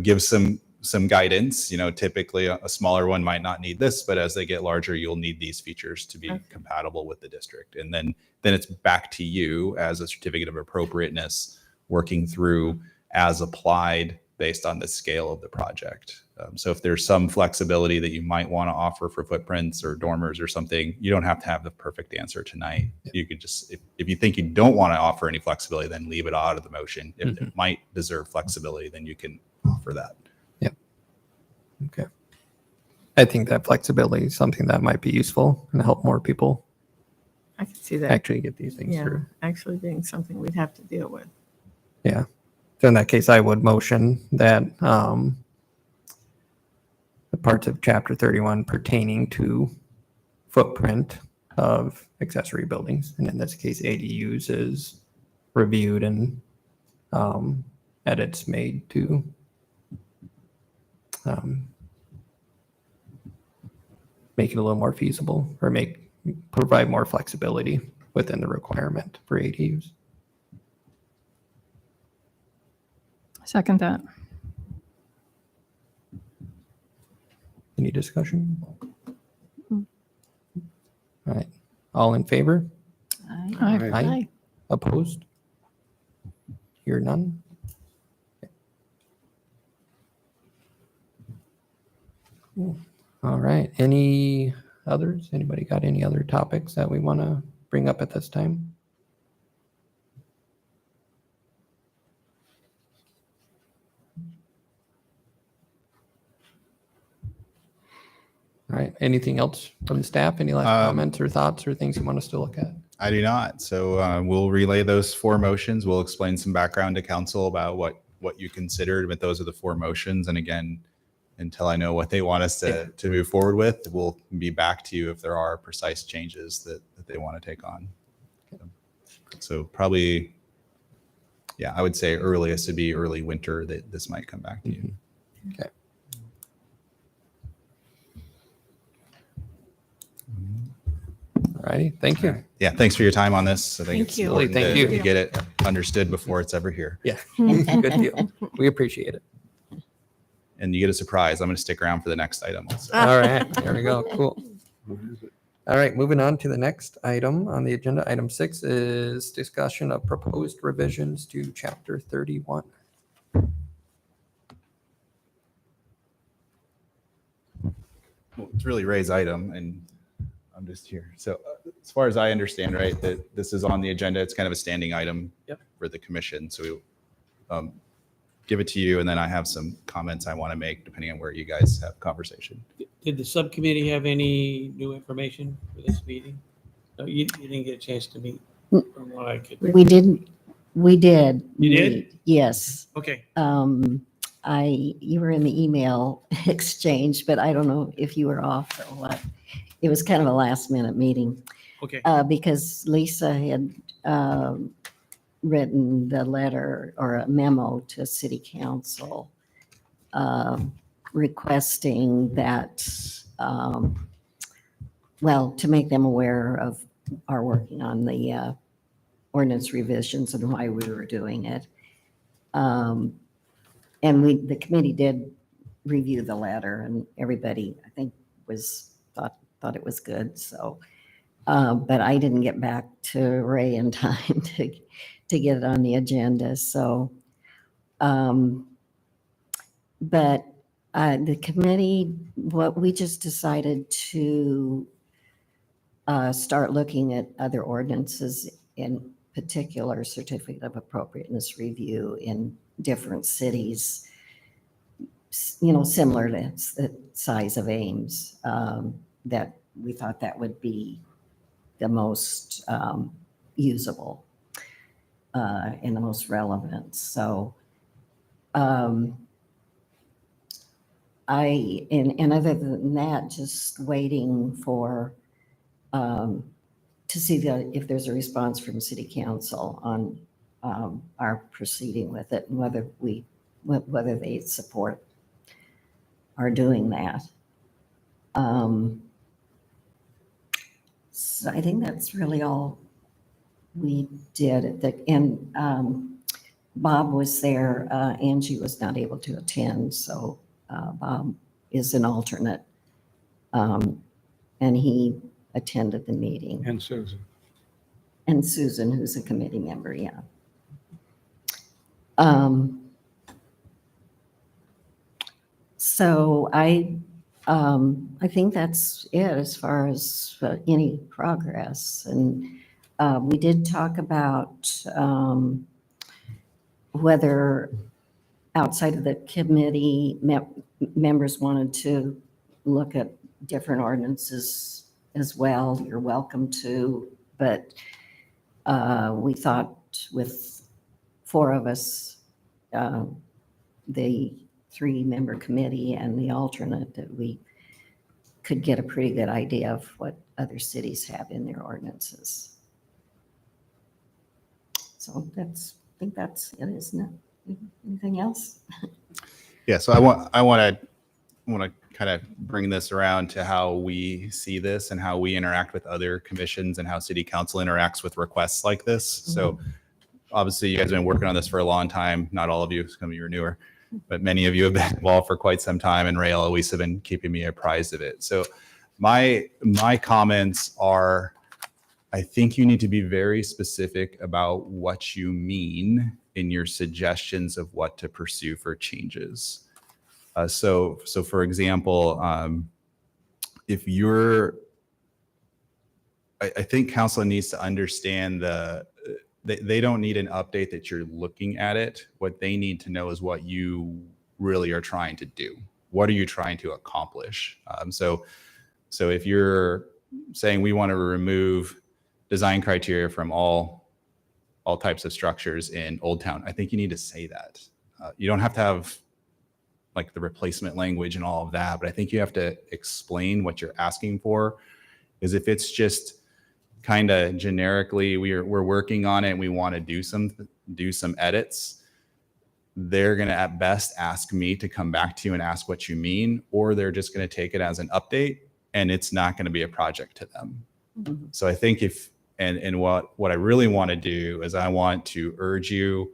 give some guidance. Typically a smaller one might not need this, but as they get larger, you'll need these features to be compatible with the district. And then it's back to you as a certificate of appropriateness, working through as applied based on the scale of the project. So if there's some flexibility that you might want to offer for footprints or dormers or something, you don't have to have the perfect answer tonight. You could just, if you think you don't want to offer any flexibility, then leave it out of the motion. If it might deserve flexibility, then you can offer that. okay. I think that flexibility is something that might be useful and help more people I can see that. actually get these things Yeah, through. actually being something we'd have to deal with. Yeah. So in that case, I would motion that the parts of Chapter 31 pertaining to footprint of accessory buildings, and in this case, ADUs, is reviewed and edits made to make it a little more feasible or provide more flexibility within the requirement for ADUs. Second that. Any discussion? All right. All in favor? Aye. Aye. Opposed? Hear none? Okay. Cool. All right. Any others? Anybody got any other topics that we want to bring up at this time? All right. Anything else from the staff? Any last comments or thoughts or things you want us to look at? I do not. So we'll relay those four motions. We'll explain some background to council about what you considered, but those are the four motions. And again, until I know what they want us to move forward with, we'll be back to you if there are precise changes that they want to take on. So probably, yeah, I would say earliest would be early winter that this might come back to you. Okay. All righty. Thank you. Yeah, thanks for your time on this. I think Thank it's you. important Thank to you. get it understood before it's ever here. Yeah. Good deal. We appreciate it. And you get a surprise. I'm going to stick around for the next item also. All right. There we go. Cool. All right. Moving on to the next item on the agenda. Item 6 is discussion of proposed revisions to Chapter 31. Well, it's really Ray's item, and I'm just here. So as far as I understand, right, that this is on the agenda. It's kind of a standing item Yep. for the commission. So give it to you, and then I have some comments I want to make depending on where you guys have conversation. Did the subcommittee have any new information for this meeting? No, you didn't get a chance to meet from what I could. We did. You did? meet, yes. Okay, You were in the email exchange, but I don't know if you were off or what. It was kind of a last minute meeting okay. because Lisa had written the letter or a memo to city council requesting that, well, to make them aware of our working on the ordinance revisions and why we were doing it. And the committee did review the letter, and everybody, I think, thought it was good. So, but I didn't get back to Ray in time to get it on the agenda. So, but the committee, what we just decided to start looking at other ordinances, in particular certificate of appropriateness review in different cities, similar to the size of Ames, that we thought that would be the most usable and the most relevant. So and other than that, just waiting for to see if there's a response from city council on our proceeding with it and whether they support our doing that. So I think that's really all we did. And Bob was there. Angie was not able to attend, so Bob is an alternate, and he attended the meeting. And Susan. And Susan, who's a committee member, yeah. So I think that's it as far as any progress. And we did talk about whether outside of the committee members wanted to look at different ordinances as well. You're welcome to, but we thought with 4 of us, the 3-member committee and the alternate, that we could get a pretty good idea of what other cities have in their ordinances. So I think that's it, isn't it? Anything else? Yeah, so I want to kind of bring this around to how we see this and how we interact with other commissions and how city council interacts with requests like this. So obviously you guys have been working on this for a long time. Not all of you, some of you are newer, but many of you have been involved for quite some time, and Ray always have been keeping me apprised of it. So my comments are, I think you need to be very specific about what you mean in your suggestions of what to pursue for changes. So for example, if you're, I think council needs to understand they don't need an update that you're looking at it. What they need to know is what you really are trying to do. What are you trying to accomplish? So if you're saying we want to remove design criteria from all types of structures in Old Town, I think you need to say that. You don't have to have like the replacement language and all of that, but I think you have to explain what you're asking for. Because if it's just kind of generically, we're working on it and we want to do some edits, they're going to at best ask me to come back to you and ask what you mean, or they're just going to take it as an update and it's not going to be a project to them. So I think what I really want to do is I want to urge you,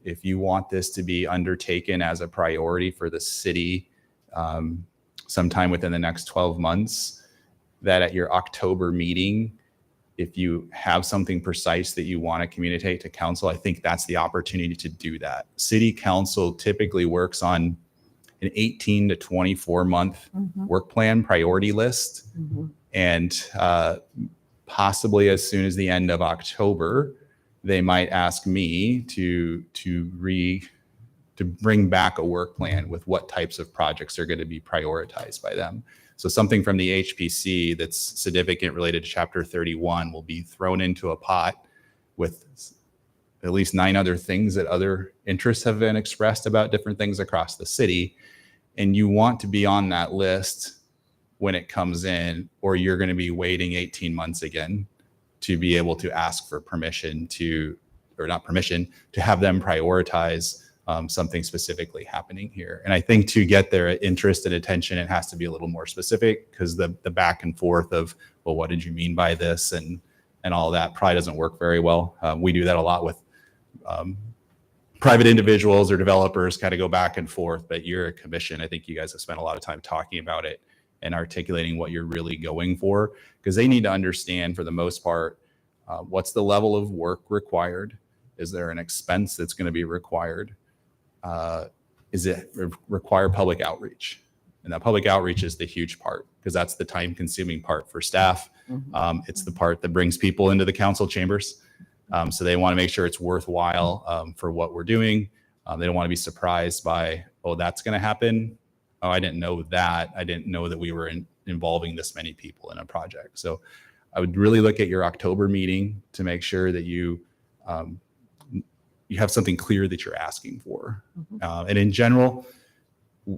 if you want this to be undertaken as a priority for the city sometime within the next 12 months, that at your October meeting, if you have something precise that you want to communicate to council, I think that's the opportunity to do that. City council typically works on an 18 to 24 month work plan priority list. And possibly as soon as the end of October, they might ask me to bring back a work plan with what types of projects are going to be prioritized by them. So something from the HPC that's significant related to Chapter 31 will be thrown into a pot with at least 9 other things that other interests have been expressed about different things across the city. And you want to be on that list when it comes in, or you're going to be waiting 18 months again to be able to ask for permission to, or not permission, to have them prioritize something specifically happening here. And I think to get their interest and attention, it has to be a little more specific, because the back and forth of, well, what did you mean by this? And all that probably doesn't work very well. We do that a lot with private individuals or developers, kind of go back and forth, but you're a commission. I think you guys have spent a lot of time talking about it and articulating what you're really going for, because they need to understand, for the most part, what's the level of work required? Is there an expense that's going to be required? Is it require public outreach? And that public outreach is the huge part, because that's the time consuming part for staff. It's the part that brings people into the council chambers. So they want to make sure it's worthwhile for what we're doing. They don't want to be surprised by, oh, that's going to happen. Oh, I didn't know that. I didn't know that we were involving this many people in a project. So I would really look at your October meeting to make sure that you have something clear that you're asking for. And in general,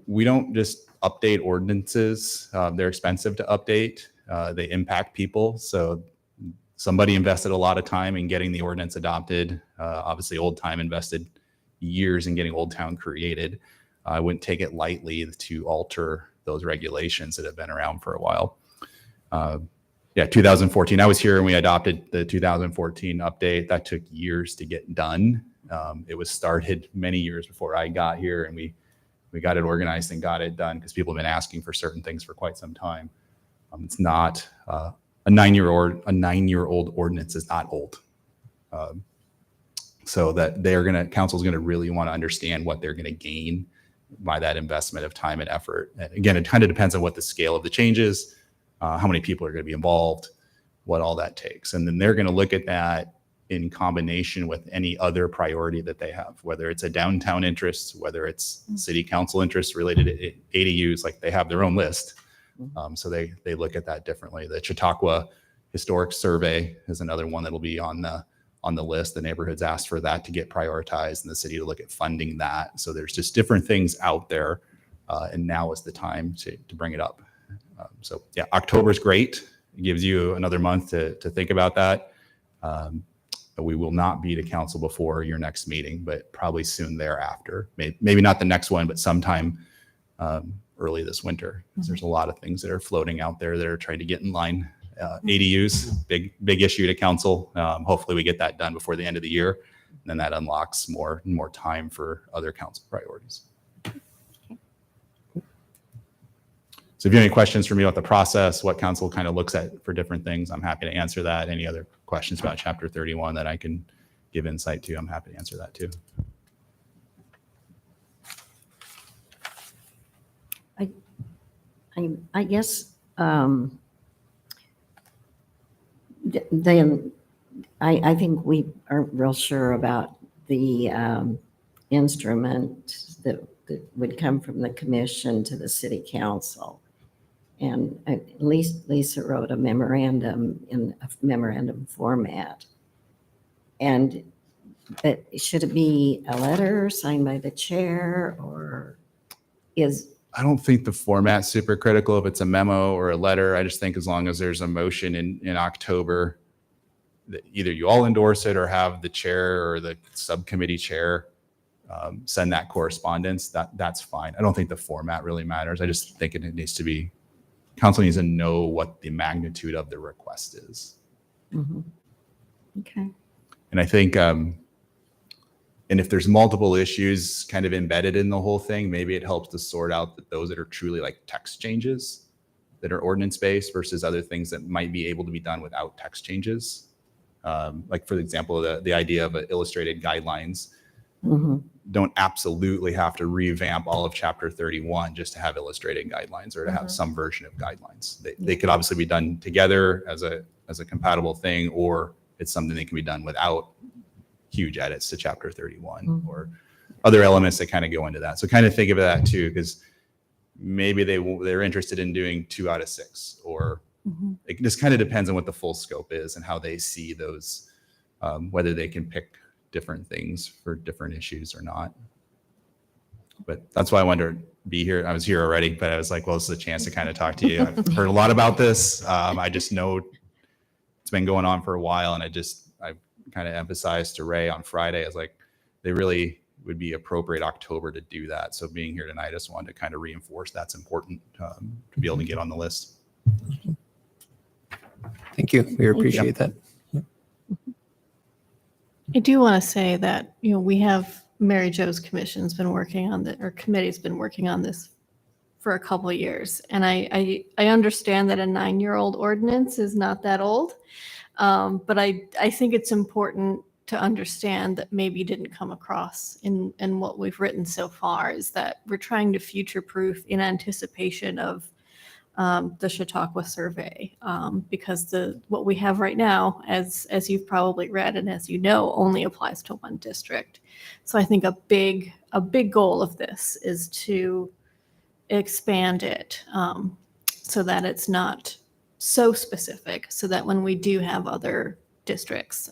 we don't just update ordinances. They're expensive to update. They impact people. So somebody invested a lot of time in getting the ordinance adopted. Obviously, Old Time invested years in getting Old Town created. I wouldn't take it lightly to alter those regulations that have been around for a while. 2014, I was here and we adopted the 2014 update. That took years to get done. It was started many years before I got here, and we got it organized and got it done because people have been asking for certain things for quite some time. It's not a 9-year-old ordinance is not old. So that council's going to really want to understand what they're going to gain by that investment of time and effort. And again, it kind of depends on what the scale of the change is, how many people are going to be involved, what all that takes. And then they're going to look at that in combination with any other priority that they have, whether it's a downtown interest, whether it's city council interest related to ADUs, like they have their own list. So they look at that differently. The Chautauqua Historic Survey is another one that'll be on the list. The neighborhoods asked for that to get prioritized, and the city to look at funding that. So there's just different things out there, and now is the time to bring it up. So yeah, October's great. It gives you another month to think about that. We will not be to council before your next meeting, but probably soon thereafter. Maybe not the next one, but sometime early this winter. Because there's a lot of things that are floating out there that are trying to get in line. ADUs, big issue to council. Hopefully we get that done before the end of the year. And then that unlocks more time for other council priorities. So if you have any questions for me about the process, what council kind of looks at for different things, I'm happy to answer that. Any other questions about Chapter 31 that I can give insight to, I'm happy to answer that too. I guess I think we aren't real sure about the instrument that would come from the commission to the city council. And at least Lisa wrote a memorandum in a memorandum format. But should it be a letter signed by the chair, or I don't think the format's super critical if it's a memo or a letter. I just think as long as there's a motion in October, that either you all endorse it or have the chair or the subcommittee chair send that correspondence, that's fine. I don't think the format really matters. I just think it needs to be, council needs to know what the magnitude of the request is. Okay. And I think, and if there's multiple issues kind of embedded in the whole thing, maybe it helps to sort out those that are truly like text changes that are ordinance based versus other things that might be able to be done without text changes. Like for example, the idea of illustrated guidelines. Mhm. don't absolutely have to revamp all of chapter 31 just to have illustrated guidelines or to have some version of guidelines. They could obviously be done together as a compatible thing, or it's something that can be done without huge edits to chapter 31 or other elements that kind of go into that. So kind of think of that too, because maybe they're interested in doing 2 out of 6, or it just kind of depends on what the full scope is and how they see those, whether they can pick different things for different issues or not. But that's why I wanted to be here. I was here already, but I was like, well, this is a chance to kind of talk to you. I've heard a lot about this. I just know it's been going on for a while, and I kind of emphasized to Ray on Friday, I was like, they really would be appropriate October to do that. So being here tonight, I just wanted to kind of reinforce that's important to be able to get on the list. Thank you. We appreciate that. I do want to say that, we have Mary Jo's commission's been working on the, or committee's been working on this for a couple of years. And I understand that a 9-year-old ordinance is not that old. But I think it's important to understand that maybe didn't come across in what we've written so far, is that we're trying to future-proof in anticipation of the Chautauqua survey, because what we have right now, as you've probably read and as you know, only applies to one district. So I think a big goal of this is to expand it so that it's not so specific, so that when we do have other districts,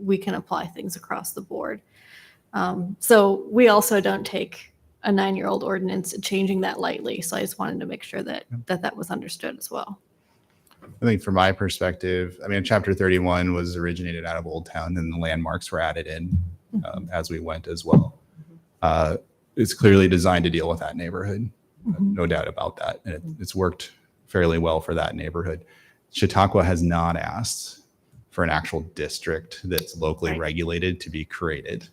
we can apply things across the board. So we also don't take a 9-year-old ordinance and changing that lightly. So I just wanted to make sure that was understood as well. I think from my perspective, I mean, chapter 31 was originated out of Old Town, and the landmarks were added in as we went as well. It's clearly designed to deal with that neighborhood. No doubt about that. And it's worked fairly well for that neighborhood. Chautauqua has not asked for an actual district that's locally regulated to be created.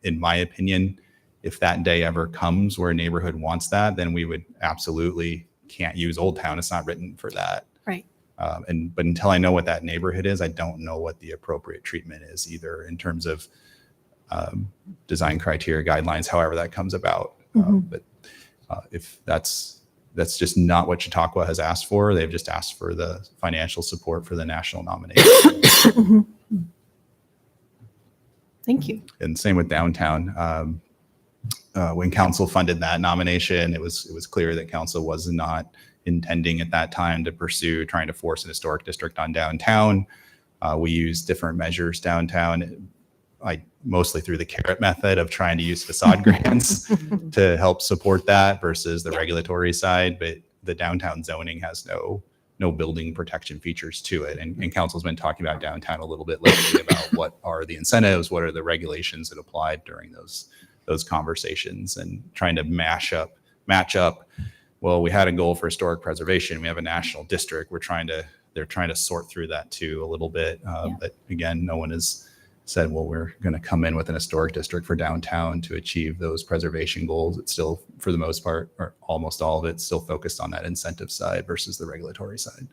In my opinion, if that day ever comes where a neighborhood wants that, then we would absolutely can't use Old Town. It's not written for that. Right. But until I know what that neighborhood is, I don't know what the appropriate treatment is either in terms of design criteria guidelines, however that comes about. But if that's just not what Chautauqua has asked for, they've just asked for the financial support for the national nomination. Thank you. And same with downtown. When council funded that nomination, it was clear that council was not intending at that time to pursue trying to force an historic district on downtown. We used different measures downtown, mostly through the carrot method of trying to use facade grants to help support that versus the regulatory side. But the downtown zoning has no building protection features to it. And council's been talking about downtown a little bit lately about what are the incentives, what are the regulations that applied during those conversations, and trying to match up. Well, we had a goal for historic preservation. We have a national district. They're trying to sort through that too a little bit. But again, no one has said, well, we're going to come in with an historic district for downtown to achieve those preservation goals. It's still, for the most part, or almost all of it, still focused on that incentive side versus the regulatory side.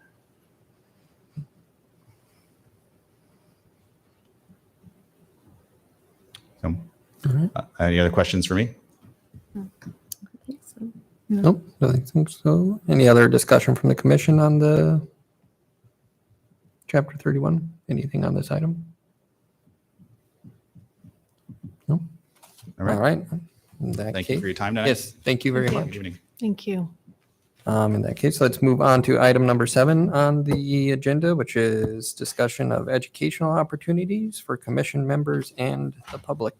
So, any other questions for me? Nope, I don't think so. Any other discussion from the commission on the chapter 31? Anything on this item? No? All right. All right. In that Thank you case- for your time tonight. Yes, thank you very Thank much. Good evening. Thank you. In that case, let's move on to item number 7 on the agenda, which is discussion of educational opportunities for commission members and the public.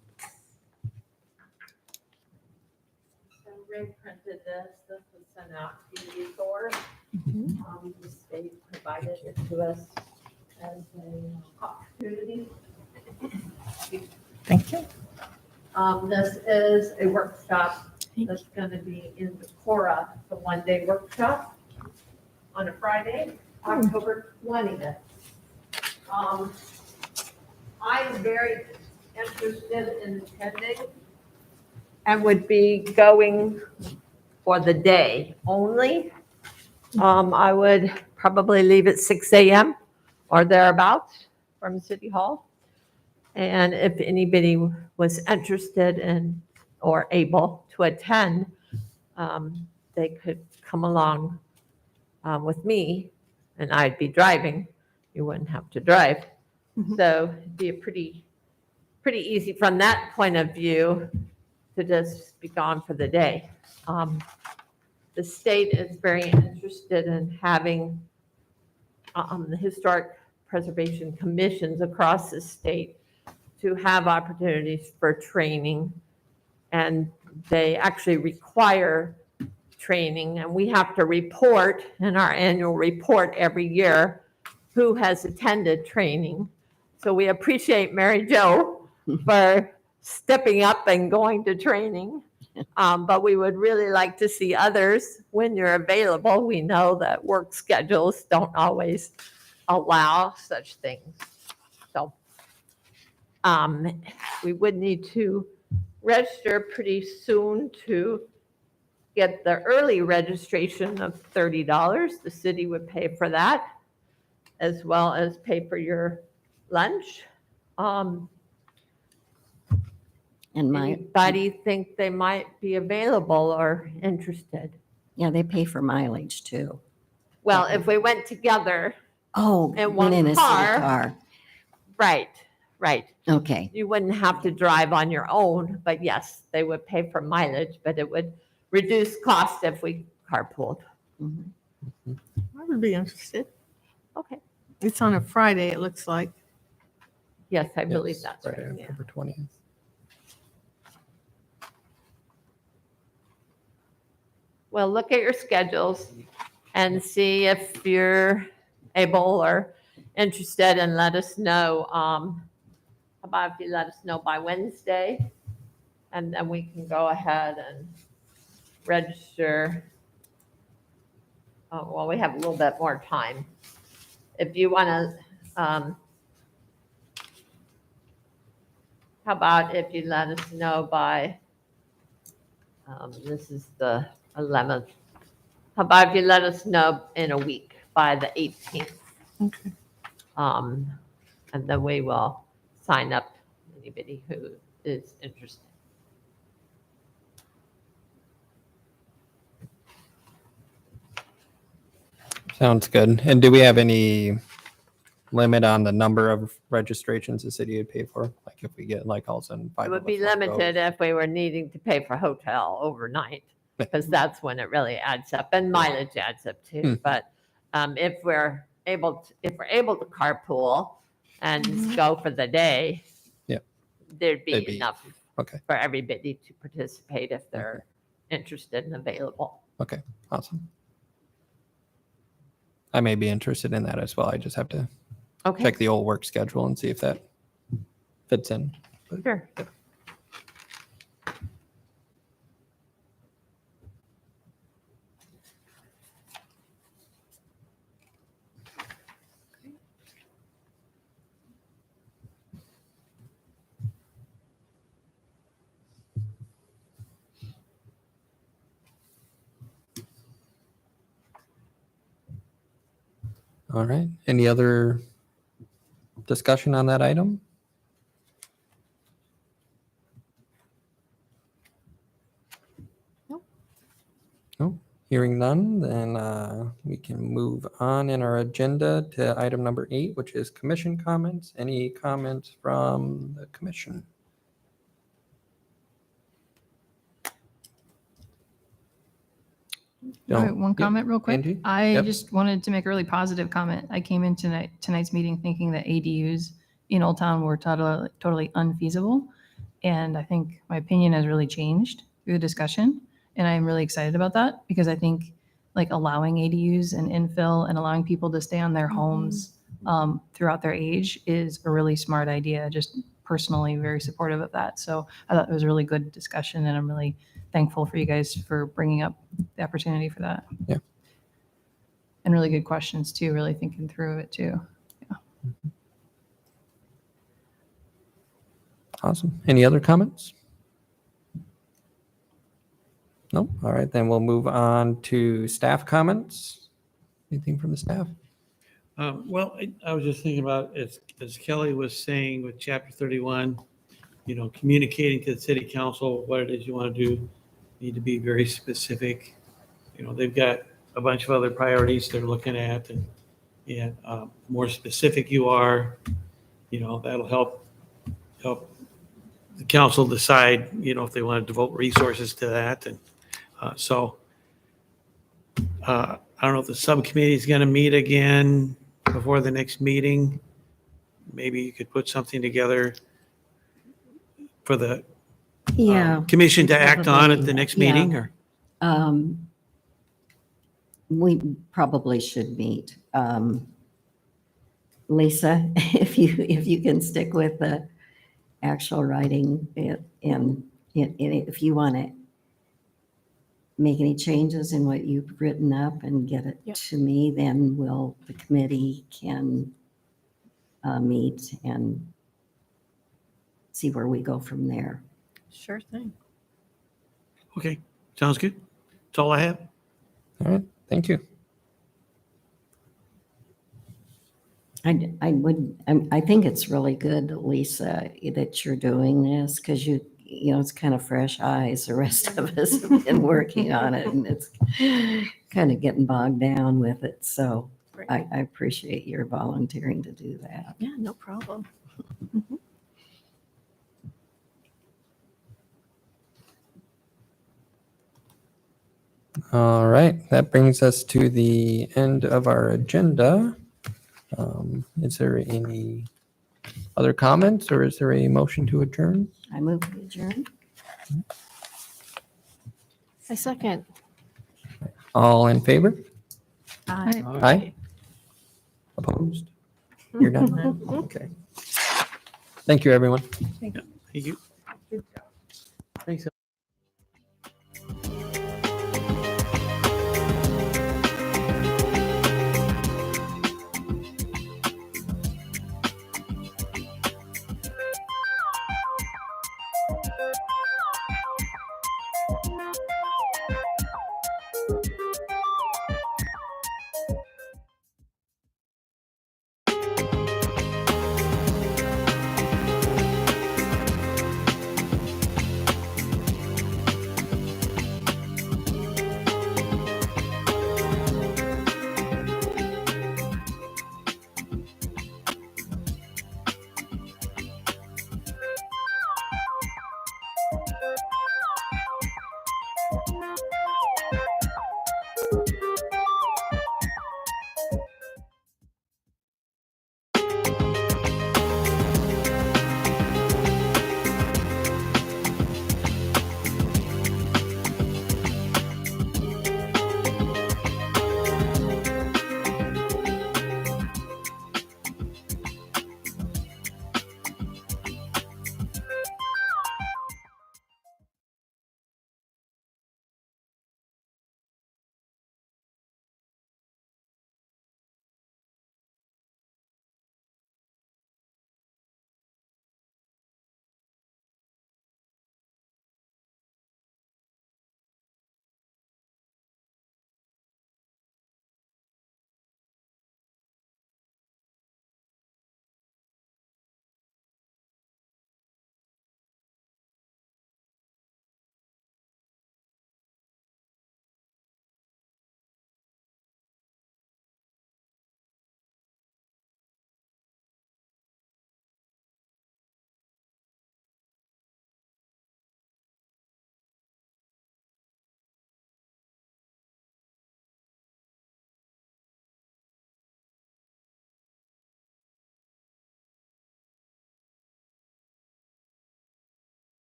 Ray printed this. This was sent out to you before. The state provided it to us as an opportunity. Thank you. This is a workshop that's going to be in Decorah, the one-day workshop on a Friday, October 20th. I'm very interested in attending and would be going for the day only. I would probably leave at 6 a.m. or thereabouts from City Hall. And if anybody was interested in or able to attend, they could come along with me, and I'd be driving. You wouldn't have to drive. Mhm. So it'd be a pretty easy from that point of view to just be gone for the day. The state is very interested in having the historic preservation commissions across the state to have opportunities for training. And they actually require training, and we have to report in our annual report every year who has attended training. So we appreciate Mary Jo for stepping up and going to training. But we would really like to see others when you're available. We know that work schedules don't always allow such things. So we would need to register pretty soon to get the early registration of $30. The city would pay for that, as well as pay for your lunch. And Anybody think they might be available or interested? yeah, they pay for mileage too. Well, if we went together, Oh, In went one in a city car. car. right. Okay, You wouldn't have to drive on your own, but yes, they would pay for mileage, but it would reduce cost if we carpooled. mhm. I would be interested. Okay. It's on a Friday, it looks like. Yes, I believe Yes, that's Friday, right. October 20th. Well, look at your schedules and see if you're able or interested, and let us know. How about if you let us know by Wednesday? And then we can go ahead and register. Oh, well, we have a little bit more time. If you want to, how about if you let us know by, this is the 11th. How about if you let us know in a week by the 18th? Okay. And then we will sign up anybody who is interested. Sounds good. And do we have any limit on the number of registrations the city would pay for? Like if we get like all of a sudden five It would of be us wanna go? limited if we were needing to pay for hotel overnight, because that's when it really adds up, and mileage adds up Hmm. too. But if we're able to carpool and Mhm. go for the day, Yeah. there'd It'd be be- enough Okay, for everybody to participate if they're interested and available. okay, awesome. I may be interested in that as well. I just have to Okay, check the old work schedule and see if that fits in. sure. All right. Any other discussion on that item? No. Hearing none, then we can move on in our agenda to item number 8, which is commission comments. Any comments from the commission? All right, Don't- one yep, comment real quick. Angie? I Yep. just wanted to make a really positive comment. I came in tonight's meeting thinking that ADUs in Old Town were totally unfeasible. And I think my opinion has really changed through the discussion. And I'm really excited about that because I think like allowing ADUs and infill and allowing people to stay on their homes throughout their age is a really smart idea. Just personally very supportive of that. So I thought it was a really good discussion, and I'm really thankful for you guys for bringing up the opportunity for that. Yeah. And really good questions too, really thinking through it too. Awesome. Any other comments? No? All right, then we'll move on to staff comments. Anything from the staff? Well, I was just thinking about, as Kelly was saying with chapter 31, communicating to the city council what it is you want to do, need to be very specific. They've got a bunch of other priorities they're looking at, and the more specific you are, that'll help the council decide, if they want to devote resources to that. And so I don't know if the subcommittee is going to meet again before the next meeting. Maybe you could put something together for the Yeah. commission to act on at the next Yeah. meeting, or? We probably should meet. Lisa, if you can stick with the actual writing bit, and if you want to make any changes in what you've written up and get it Yep. to me, then the committee can meet and see where we go from there. Sure thing. Okay, sounds good. That's all I have. All right, thank you. I think it's really good, Lisa, that you're doing this, because it's kind of fresh eyes. The rest of us have been working on it, and it's kind of getting bogged down with it. So Right. I appreciate your volunteering to do that. Yeah, no problem. All right, that brings us to the end of our agenda. Is there any other comments, or is there a motion to adjourn? I move to adjourn. I second. All in favor? Aye. Aye. Opposed? You're done? Okay. Thank you, everyone. Thank you. Thanks.